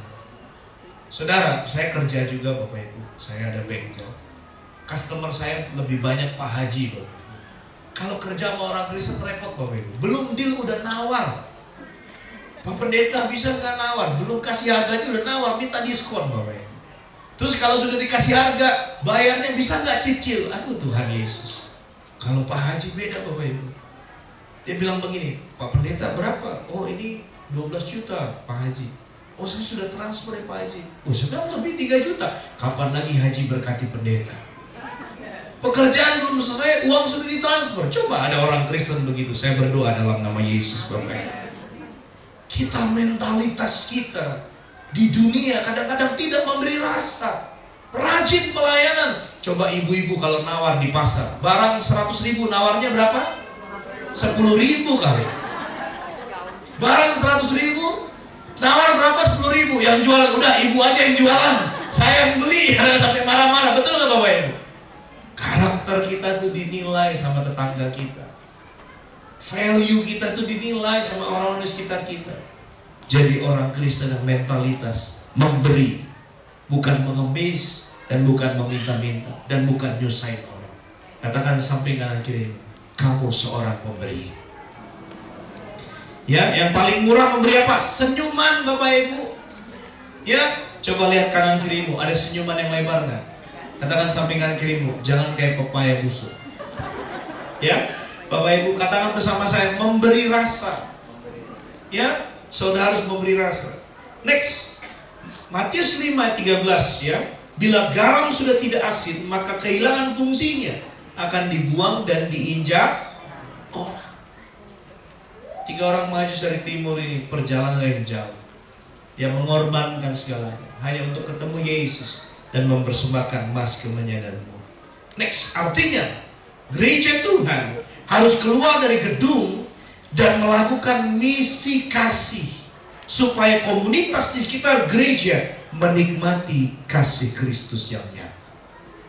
Saudara, saya kerja juga, Bapak Ibu. Saya ada bengkel. Customer saya lebih banyak Pak Haji, Bapak Ibu. Kalau kerja sama orang Kristen repot, Bapak Ibu. Belum deal udah nawar. Pak Pendeta bisa nggak nawar? Belum kasih harganya udah nawar, minta diskon, Bapak Ibu. Terus kalau sudah dikasih harga, bayarnya bisa nggak cicil? Aduh Tuhan Yesus. Kalau Pak Haji beda, Bapak Ibu. Dia bilang begini, Pak Pendeta berapa? Oh ini 12 juta Pak Haji. Oh saya sudah transfer ya Pak Haji. Oh sudah lebih 3 juta. Kapan lagi Haji berkati pendeta? Pekerjaan belum selesai, uang sudah ditransfer. Coba ada orang Kristen begitu. Saya berdoa dalam nama Yesus, Bapak Ibu. Kita mentalitas kita di dunia kadang-kadang tidak memberi rasa. Rajin pelayanan. Coba ibu-ibu kalau nawar di pasar, barang 100.000 nawarnya berapa? 10.000 kali. Barang 100.000 nawar berapa? 10.000. Yang jualan udah ibu aja yang jualan, saya yang beli. Sampai marah-marah. Betul nggak Bapak Ibu? Karakter kita tuh dinilai sama tetangga kita, value kita tuh dinilai sama orang-orang di sekitar kita. Jadi orang Kristen yang mentalitas memberi, bukan mengemis, dan bukan meminta-minta, dan bukan nyusahin orang. Katakan samping kanan kiri, kamu seorang pemberi. Ya, yang paling murah memberi apa? Senyuman Bapak Ibu. Ya, coba lihat kanan kirimu, ada senyuman yang lebar nggak? Katakan samping kanan kirimu, jangan kayak pepaya busuk. Ya, Bapak Ibu katakan bersama saya, memberi rasa. Ya, saudara harus memberi rasa. Next, Matius 5:13 ya. Bila garam sudah tidak asin, maka kehilangan fungsinya, akan dibuang dan diinjak orang. 3 orang Majus dari timur ini perjalanan yang jauh. Dia mengorbankan segalanya hanya untuk ketemu Yesus dan mempersembahkan emas, kemenyan dan murah. Next, artinya gereja Tuhan harus keluar dari gedung dan melakukan misi kasih supaya komunitas di sekitar gereja menikmati kasih Kristus yang nyata.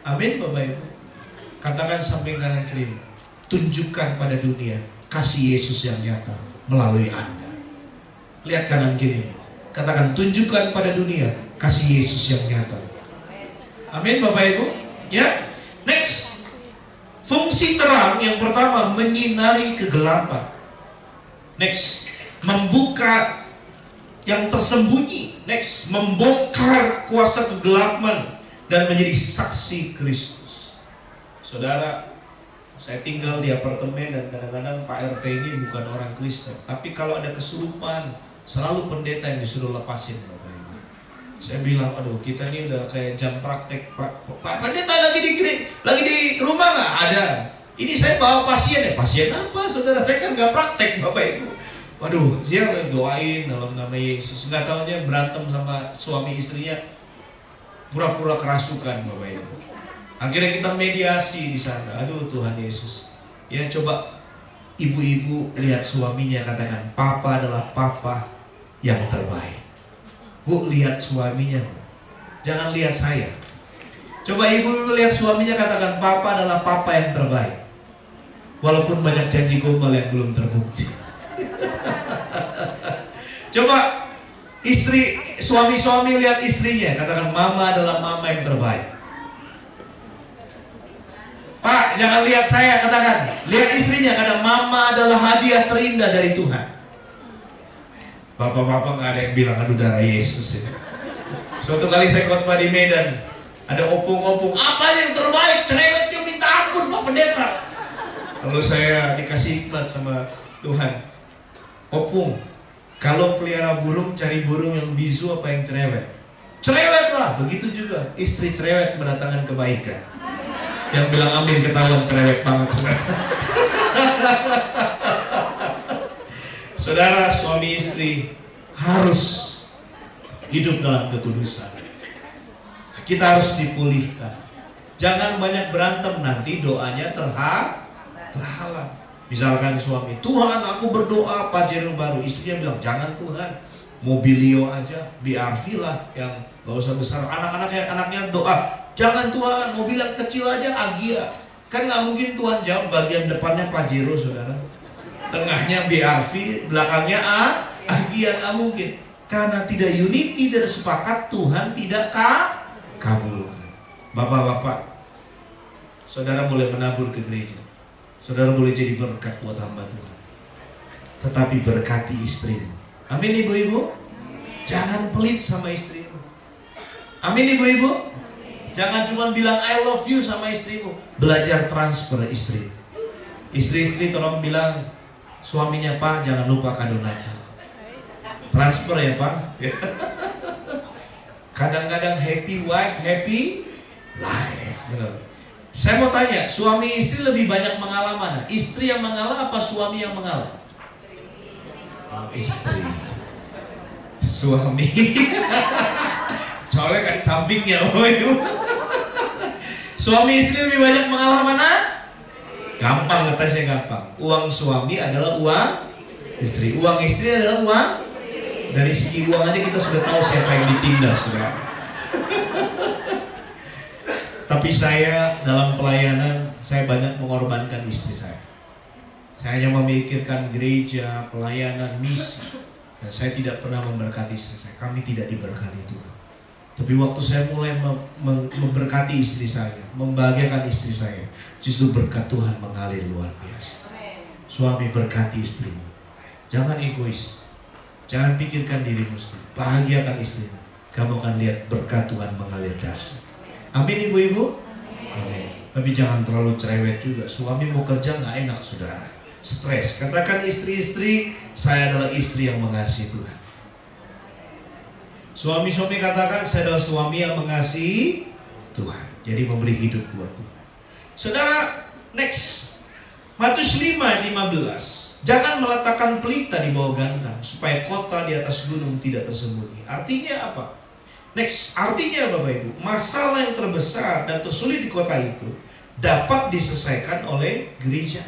Amin Bapak Ibu. Katakan samping kanan kiri, tunjukkan pada dunia kasih Yesus yang nyata melalui Anda. Lihat kanan kiri, katakan tunjukkan pada dunia kasih Yesus yang nyata. Amin Bapak Ibu. Ya. Next, fungsi terang yang pertama menyinari kegelapan. Next, membuka yang tersembunyi. Next, membongkar kuasa kegelapan dan menjadi saksi Kristus. Saudara, saya tinggal di apartemen dan kadang-kadang Pak RT ini bukan orang Kristen, tapi kalau ada kesurupan selalu pendeta yang disuruh lepasin Bapak Ibu. Saya bilang, aduh kita ini udah kayak jam praktek. Pak pendeta lagi di rumah nggak? Ada. Ini saya bawa pasien ya. Pasien apa saudara? Saya kan nggak praktek Bapak Ibu. Waduh, dia doain dalam nama Yesus. Nggak tahunya berantem sama suami istrinya, pura-pura kerasukan Bapak Ibu. Akhirnya kita mediasi di sana. Aduh Tuhan Yesus. Ya coba ibu-ibu lihat suaminya, katakan, Papa adalah Papa yang terbaik. Bu, lihat suaminya. Jangan lihat saya. Coba ibu-ibu lihat suaminya, katakan, Papa adalah Papa yang terbaik. Walaupun banyak janji gombal yang belum terbukti. Coba suami-suami lihat istrinya, katakan, Mama adalah Mama yang terbaik. Pak, jangan lihat saya, katakan, lihat istrinya, katakan, Mama adalah hadiah terindah dari Tuhan. Bapak-bapak nggak ada yang bilang, aduh darah Yesus ya. Suatu kali saya khotbah di Medan, ada opung-opung, apa yang terbaik, cerewetnya minta ampun Pak Pendeta. Lalu saya dikasih hikmat sama Tuhan, opung, kalau pelihara burung, cari burung yang bisu apa yang cerewet? Cerewet lah. Begitu juga istri cerewet mendatangkan kebaikan. Yang bilang amin ketahuan cerewet banget saudara. Saudara, suami istri harus hidup dalam ketudusan. Kita harus dipulihkan. Jangan banyak berantem, nanti doanya terhalang. Misalkan suami, Tuhan aku berdoa Pajero baru. Istrinya bilang, jangan Tuhan, Mobilio aja, BRV lah yang gak usah besar. Anaknya doa, jangan Tuhan, mobil yang kecil aja, Agia. Kan gak mungkin Tuhan jawab bagian depannya Pajero saudara, tengahnya BRV, belakangnya Agia, gak mungkin. Karena tidak unity dan sepakat, Tuhan tidak kabulkan. Bapak-bapak, saudara boleh menabur ke gereja, saudara boleh jadi berkat buat hamba Tuhan, tetapi berkati istrimu. Amin ibu-ibu. Jangan pelit sama istrimu. Amin ibu-ibu. Jangan cuma bilang I love you sama istrimu. Belajar transfer istri. Istri-istri tolong bilang suaminya, Pak jangan lupa kado Natal. Transfer ya Pak. Kadang-kadang happy wife, happy life. Benar. Saya mau tanya, suami istri lebih banyak mengalah mana? Istri yang mengalah apa suami yang mengalah? Istri. Suami. soalnya kan di sampingnya Bapak Ibu. Suami istri lebih banyak mengalah mana? Gampang, ngetesnya gampang. Uang suami adalah uang istri, uang istri adalah uang. Dari segi uang aja kita sudah tahu siapa yang ditindas, saudara. Tapi saya dalam pelayanan, saya banyak mengorbankan istri saya. Saya hanya memikirkan gereja, pelayanan, misi. Dan saya tidak pernah memberkati istri saya. Kami tidak diberkati Tuhan. Tapi waktu saya mulai memberkati istri saya, membahagiakan istri saya, justru berkat Tuhan mengalir luar biasa. Suami, berkati istrimu. Jangan egois. Jangan pikirkan dirimu sendiri. Bahagiakan istrimu. Kamu akan lihat berkat Tuhan mengalir dahsyat. Amin ibu-ibu? Amin. Tapi jangan terlalu cerewet juga. Suami mau kerja nggak enak, saudara. Stres. Katakan istri-istri, saya adalah istri yang mengasihi Tuhan. Suami-suami katakan, saya adalah suami yang mengasihi Tuhan. Jadi memberi hidup buat Tuhan. Saudara, next. Matius 5:15. Jangan meletakkan pelita di bawah gantang, supaya kota di atas gunung tidak tersembunyi. Artinya apa? Next, artinya Bapak Ibu, masalah yang terbesar dan tersulit di kota itu dapat diselesaikan oleh gereja.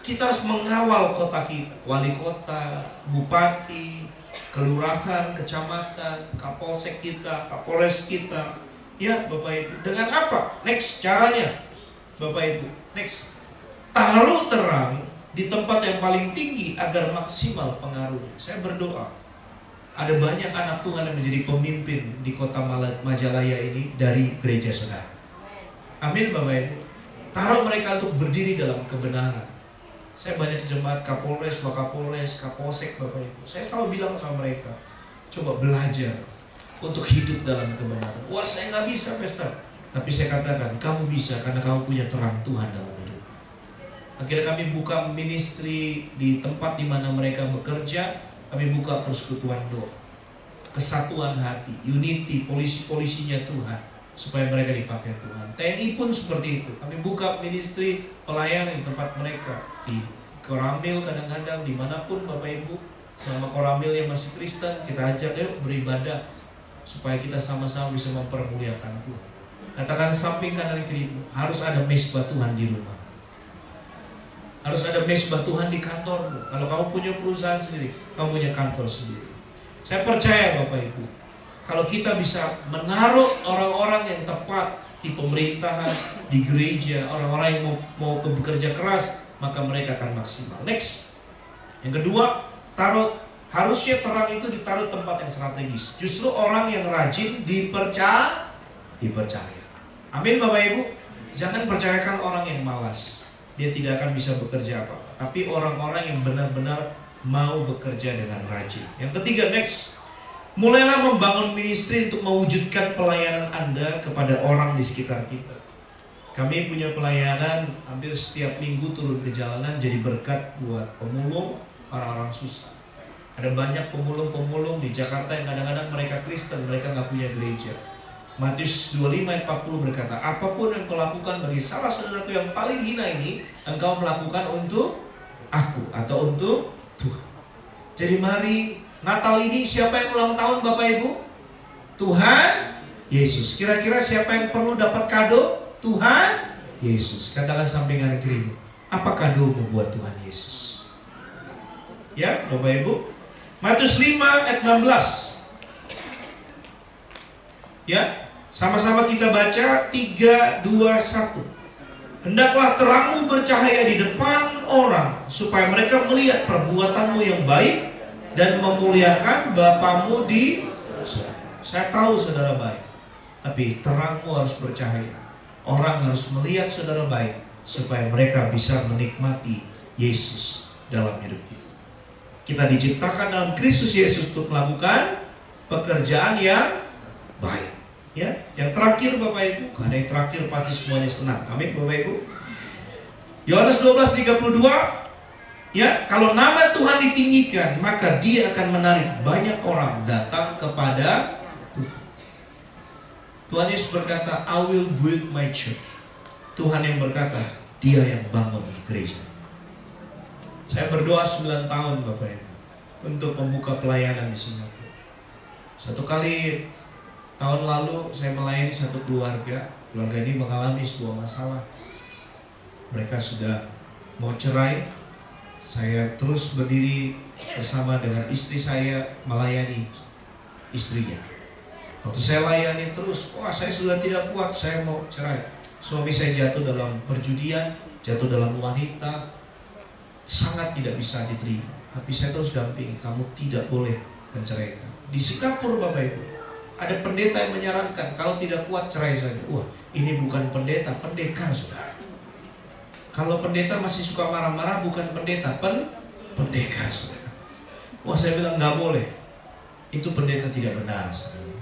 Kita harus mengawal kota kita, wali kota, bupati, kelurahan, kecamatan, kapolsek kita, kapolres kita. Ya Bapak Ibu, dengan apa? Next, caranya Bapak Ibu, next, taruh terang di tempat yang paling tinggi agar maksimal pengaruhnya. Saya berdoa ada banyak anak Tuhan yang menjadi pemimpin di kota Majalaya ini dari gereja saudara. Amin Bapak Ibu. Taruh mereka untuk berdiri dalam kebenaran. Saya banyak jemaat kapolres, wakapolres, kapolsek Bapak Ibu. Saya selalu bilang sama mereka, coba belajar untuk hidup dalam kebenaran. Wah, saya nggak bisa Pastor. Tapi saya katakan, kamu bisa karena kamu punya terang Tuhan dalam hidup. Akhirnya kami buka ministry di tempat di mana mereka bekerja. Kami buka persekutuan doa, kesatuan hati, unity, polisi-polisinya Tuhan, supaya mereka dipakai Tuhan. TNI pun seperti itu. Kami buka ministry pelayanan di tempat mereka, di Koramil kadang-kadang, dimanapun Bapak Ibu. Selama Koramil yang masih Kristen, kita ajak yuk beribadah, supaya kita sama-sama bisa mempermuliakan Tuhan. Katakan samping kanan kirimu, harus ada mesbah Tuhan di rumah. Harus ada mesbah Tuhan di kantormu. Kalau kamu punya perusahaan sendiri, kamu punya kantor sendiri. Saya percaya Bapak Ibu, kalau kita bisa menaruh orang-orang yang tepat di pemerintahan, di gereja, orang-orang yang mau bekerja keras, maka mereka akan maksimal. Next. Yang kedua, harusnya terang itu ditaruh tempat yang strategis. Justru orang yang rajin dipercaya. Amin Bapak Ibu. Jangan percayakan orang yang malas. Dia tidak akan bisa bekerja apa-apa. Tapi orang-orang yang benar-benar mau bekerja dengan rajin. Yang ketiga, next. Mulailah membangun ministry untuk mewujudkan pelayanan Anda kepada orang di sekitar kita. Kami punya pelayanan hampir setiap minggu turun ke jalanan, jadi berkat buat pemulung, orang-orang susah. Ada banyak pemulung-pemulung di Jakarta yang kadang-kadang mereka Kristen, mereka nggak punya gereja. Matius 25:40 berkata, apapun yang kau lakukan bagi salah saudaraku yang paling hina ini, engkau melakukan untuk aku atau untuk Tuhan. Jadi mari, Natal ini siapa yang ulang tahun Bapak Ibu? Tuhan Yesus. Kira-kira siapa yang perlu dapat kado? Tuhan Yesus. Katakan sampingan kirimu, apa kadomu buat Tuhan Yesus? Ya Bapak Ibu. Matius 5:16. Ya, sama-sama kita baca 3, 2, 1. Hendaklah terangmu bercahaya di depan orang, supaya mereka melihat perbuatanmu yang baik dan memuliakan Bapamu di surga. Saya tahu saudara baik, tapi terangmu harus bercahaya. Orang harus melihat saudara baik, supaya mereka bisa menikmati Yesus dalam hidup kita. Kita diciptakan dalam Kristus Yesus untuk melakukan pekerjaan yang baik. Ya, yang terakhir Bapak Ibu, karena yang terakhir pasti semuanya senang. Amin Bapak Ibu. Yohanes 12:32. Ya, kalau nama Tuhan ditinggikan, maka Dia akan menarik banyak orang datang kepada Tuhan. Tuhan Yesus berkata, I will build my church. Tuhan yang berkata, Dia yang bangun gereja. Saya berdoa 9 tahun Bapak Ibu untuk membuka pelayanan di Singapura. Satu kali Tahun lalu saya melayani satu keluarga. Keluarga ini mengalami sebuah masalah. Mereka sudah mau cerai. Saya terus berdiri bersama dengan istri saya melayani istrinya. Waktu saya layani terus, wah saya sudah tidak kuat, saya mau cerai. Suami saya jatuh dalam perjudian, jatuh dalam wanita, sangat tidak bisa diterima. Tapi saya terus dampingi, kamu tidak boleh menceraikan. Di Singapura Bapak Ibu, ada pendeta yang menyarankan kalau tidak kuat cerai saja. Wah, ini bukan pendeta, pendekar saudara. Kalau pendeta masih suka marah-marah, bukan pendeta, pendekar saudara. Wah, saya bilang nggak boleh. Itu pendeta tidak benar saudara.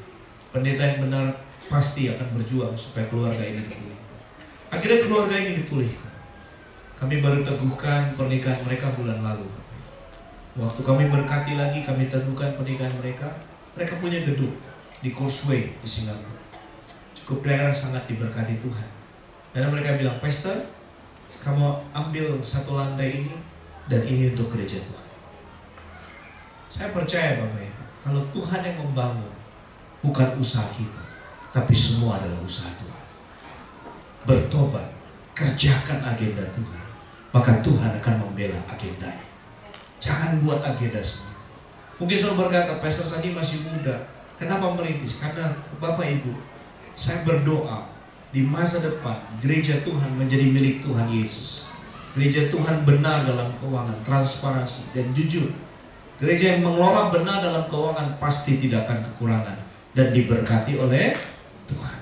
Pendeta yang benar pasti akan berjuang supaya keluarga ini dipulihkan. Akhirnya keluarga ini dipulihkan. Kami baru teguhkan pernikahan mereka bulan lalu. Waktu kami berkati lagi, kami teguhkan pernikahan mereka. Mereka punya gedung di Causeway di Singapura. Cukup daerah sangat diberkati Tuhan. Dan mereka bilang, Pastor, kamu ambil satu lantai ini dan ini untuk gereja Tuhan. Saya percaya Bapak Ibu, kalau Tuhan yang membangun, bukan usaha kita, tapi semua adalah usaha Tuhan. Bertobat, kerjakan agenda Tuhan, maka Tuhan akan membela agendanya. Jangan buat agenda sendiri. Mungkin saudara berkata, Pastor Sandi masih muda, kenapa merintis? Karena Bapak Ibu, saya berdoa di masa depan gereja Tuhan menjadi milik Tuhan Yesus. Gereja Tuhan benar dalam keuangan, transparansi dan jujur. Gereja yang mengelola benar dalam keuangan pasti tidak akan kekurangan dan diberkati oleh Tuhan.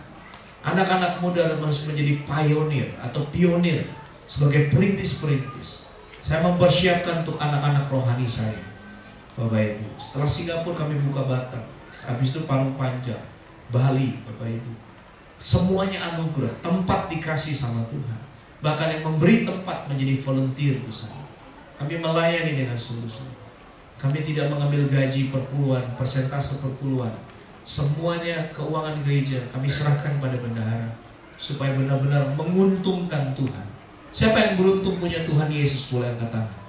Anak-anak muda harus menjadi pionir atau pionir sebagai perintis-perintis. Saya mempersiapkan untuk anak-anak rohani saya. Bapak Ibu, setelah Singapura kami buka Batam. Habis itu Parung Panjang, Bali, Bapak Ibu. Semuanya anugerah, tempat dikasih sama Tuhan. Bahkan yang memberi tempat menjadi volunteer di sana. Kami melayani dengan sungguh-sungguh. Kami tidak mengambil gaji per puluhan, persentase per puluhan. Semuanya keuangan gereja kami serahkan pada bendahara supaya benar-benar menguntungkan Tuhan. Siapa yang beruntung punya Tuhan Yesus boleh angkat tangan.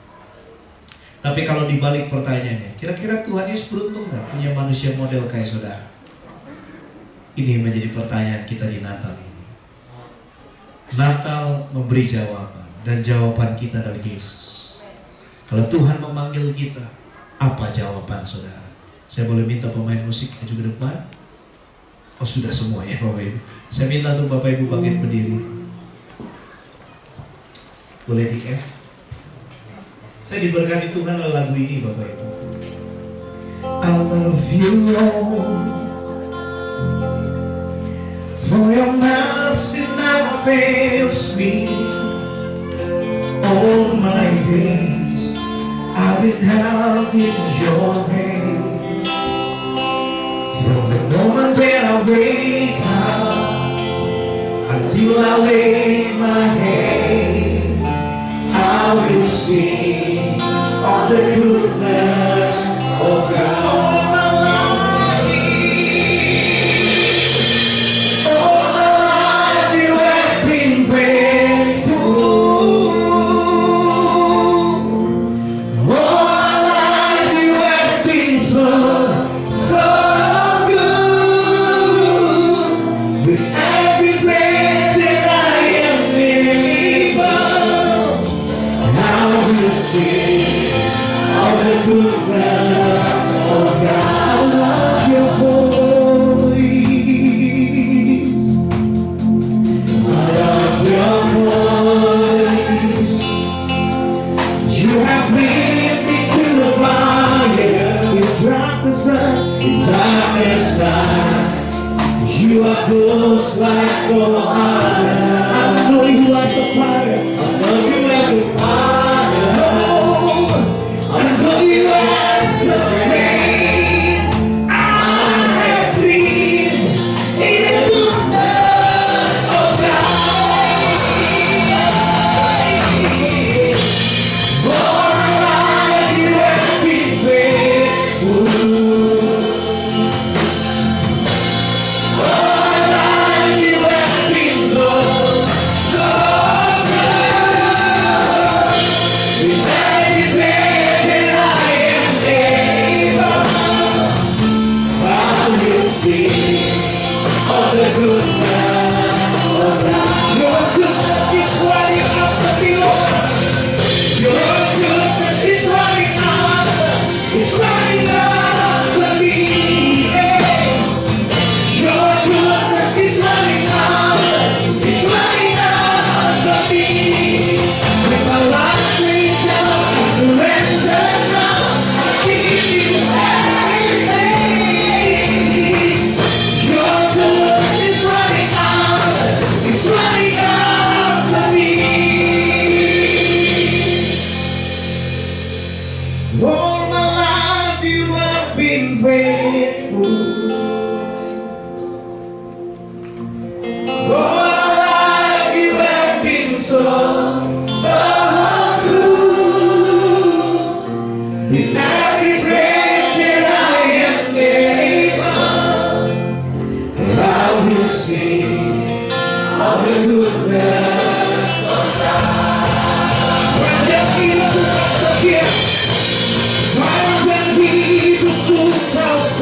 Tapi kalau dibalik pertanyaannya, kira-kira Tuhan Yesus beruntung nggak punya manusia model kayak saudara? Ini menjadi pertanyaan kita di Natal ini. Natal memberi jawaban, dan jawaban kita adalah Yesus. Kalau Tuhan memanggil kita, apa jawaban saudara? Saya boleh minta pemain musik maju ke depan? Oh sudah semua ya Bapak Ibu. Saya minta untuk Bapak Ibu bangkit berdiri. Boleh di F? Saya diberkati Tuhan oleh lagu ini Bapak Ibu. I love you Lord, for your mercy never fails me. All my days I've been held in your hand. From the moment when I wake up until I lay my head, I will sing of the goodness of God. All my life you have been faithful. All my life you have been so good. With every breath that I am able, I will sing of the goodness of God. I love your voice. I love your voice. You have led me to the fire in darkness in darkness night. You are close like no other. I know you are supplier. I know you are supplier. I know you are supreme. I have been in the goodness of God. For a life you have been faithful. See the goodness of God. Your goodness is running after me, Lord. Your goodness is running after, it's running after me. Yeah. Your goodness is running after, it's running after me. With my life laid down, I surrender now. I give you everything. Your goodness is running after, it's running after me. All my life you have been faithful. All my life you have been so good. In every breath that I am able, and I will sing of the goodness of God. When the people forget, when people took us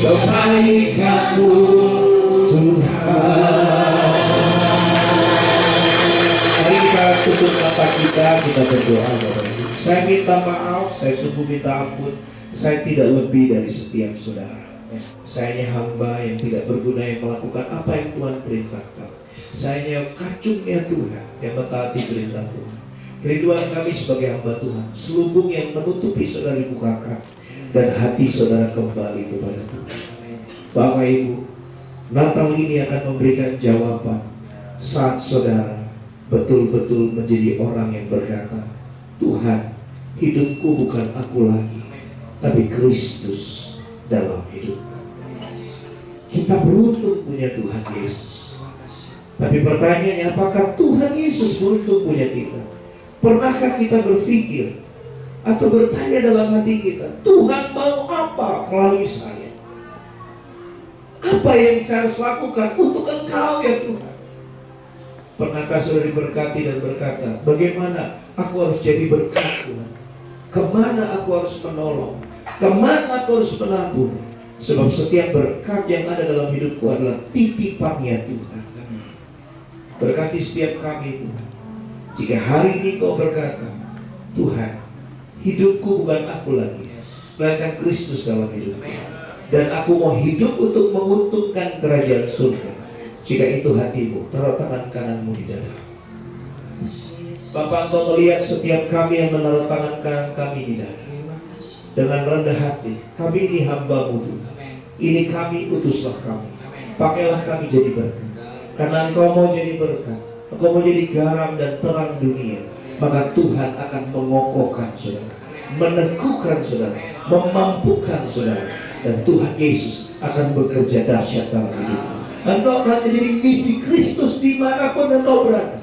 kebaikan-Mu Tuhan. Mari kita tutup mata kita berdoa Bapak Ibu. Saya minta maaf, saya sungguh minta ampun. Saya tidak lebih dari setiap saudara. Saya hanya hamba yang tidak berguna yang melakukan apa yang Tuhan perintahkan. Saya hanya kacungnya Tuhan yang mentaati perintah Tuhan. Kerinduan kami sebagai hamba Tuhan, selubung yang menutupi saudara dibukakan dan hati saudara kembali kepada Tuhan. Bapak Ibu, Natal ini akan memberikan jawaban saat saudara betul-betul menjadi orang yang berkata, Tuhan, hidupku bukan aku lagi, tapi Kristus dalam hidup. Kita beruntung punya Tuhan Yesus. Tapi pertanyaannya, apakah Tuhan Yesus beruntung punya kita? Pernahkah kita berpikir atau bertanya dalam hati kita, Tuhan mau apa melalui saya? Apa yang saya harus lakukan untuk Engkau ya Tuhan? Pernahkah saudara diberkati dan berkata, bagaimana aku harus jadi berkat Tuhan? Kemana aku harus menolong? Kemana aku harus menabur? Sebab setiap berkat yang ada dalam hidupku adalah titipannya Tuhan. Berkati setiap kami Tuhan. Jika hari ini kau berkata, Tuhan, hidupku bukan aku lagi, melainkan Kristus dalam hidupku. Dan aku mau hidup untuk menguntungkan kerajaan surga. Jika itu hatimu, taruh tangan kananmu di dada. Bapak, Engkau melihat setiap kami yang menaruh tangan kanan kami di dada. Dengan rendah hati, kami ini hamba-Mu Tuhan. Ini kami, utuslah kami. Pakailah kami jadi berkat. Karena Engkau mau jadi berkat, Engkau mau jadi garam dan terang dunia, maka Tuhan akan mengokohkan saudara, meneguhkan saudara, memampukan saudara, dan Tuhan Yesus akan bekerja dahsyat dalam hidupmu. Engkau akan menjadi misi Kristus dimanapun engkau berada,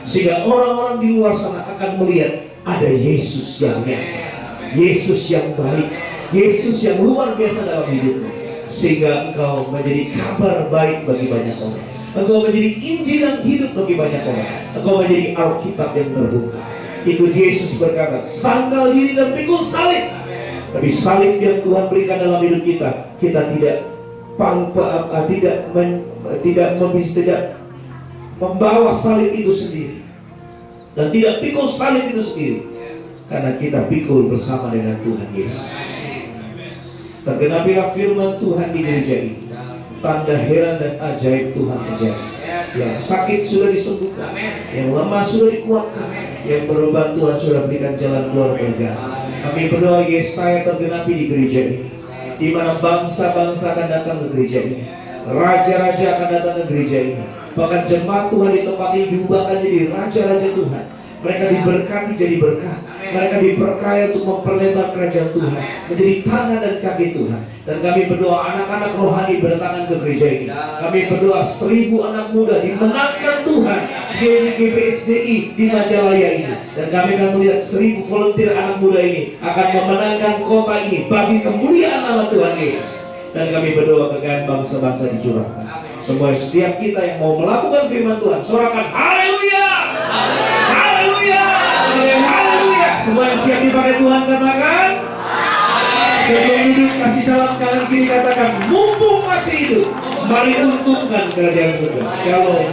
sehingga orang-orang di luar sana akan melihat ada Yesus yang nyata, Yesus yang baik, Yesus yang luar biasa dalam hidupmu, sehingga engkau menjadi kabar baik bagi banyak orang. Engkau menjadi Injil yang hidup bagi banyak orang. Engkau menjadi Alkitab yang terbuka. Itu Yesus berkata, sangkal diri dan pikul salib. Tapi salib yang Tuhan berikan dalam hidup kita, kita tidak membawa salib itu sendiri, dan tidak pikul salib itu sendiri, karena kita pikul bersama dengan Tuhan Yesus. Tergenapilah firman Tuhan di gereja ini. Tanda heran dan ajaib Tuhan terjadi. Yang sakit sudah disembuhkan, yang lemah sudah dikuatkan, yang berubah Tuhan sudah berikan jalan keluar bergana. Kami berdoa Yesaya tergenapi di gereja ini, di mana bangsa-bangsa akan datang ke gereja ini, raja-raja akan datang ke gereja ini, bahkan jemaat Tuhan di tempat ini diubahkan jadi raja-raja Tuhan. Mereka diberkati jadi berkat, Mereka diperkaya untuk memperlebar kerajaan Tuhan, menjadi tangan dan kaki Tuhan. Dan kami berdoa anak-anak rohani berdatangan ke gereja ini. Kami berdoa 1000 anak muda dimenangkan Tuhan di GBSDI di Majalaya ini. Dan kami akan melihat 1000 volunteer anak muda ini akan memenangkan kota ini bagi kemuliaan nama Tuhan Yesus. Dan kami berdoa kekayaan bangsa-bangsa dicurahkan. Semua setiap kita yang mau melakukan firman Tuhan, sorakan haleluya, haleluya, haleluya. Semua yang siap dipakai Tuhan katakan. Sebelum hidup kasih salam kanan kiri katakan, mumpung masih hidup, mari untungkan kerajaan surga. Shalom.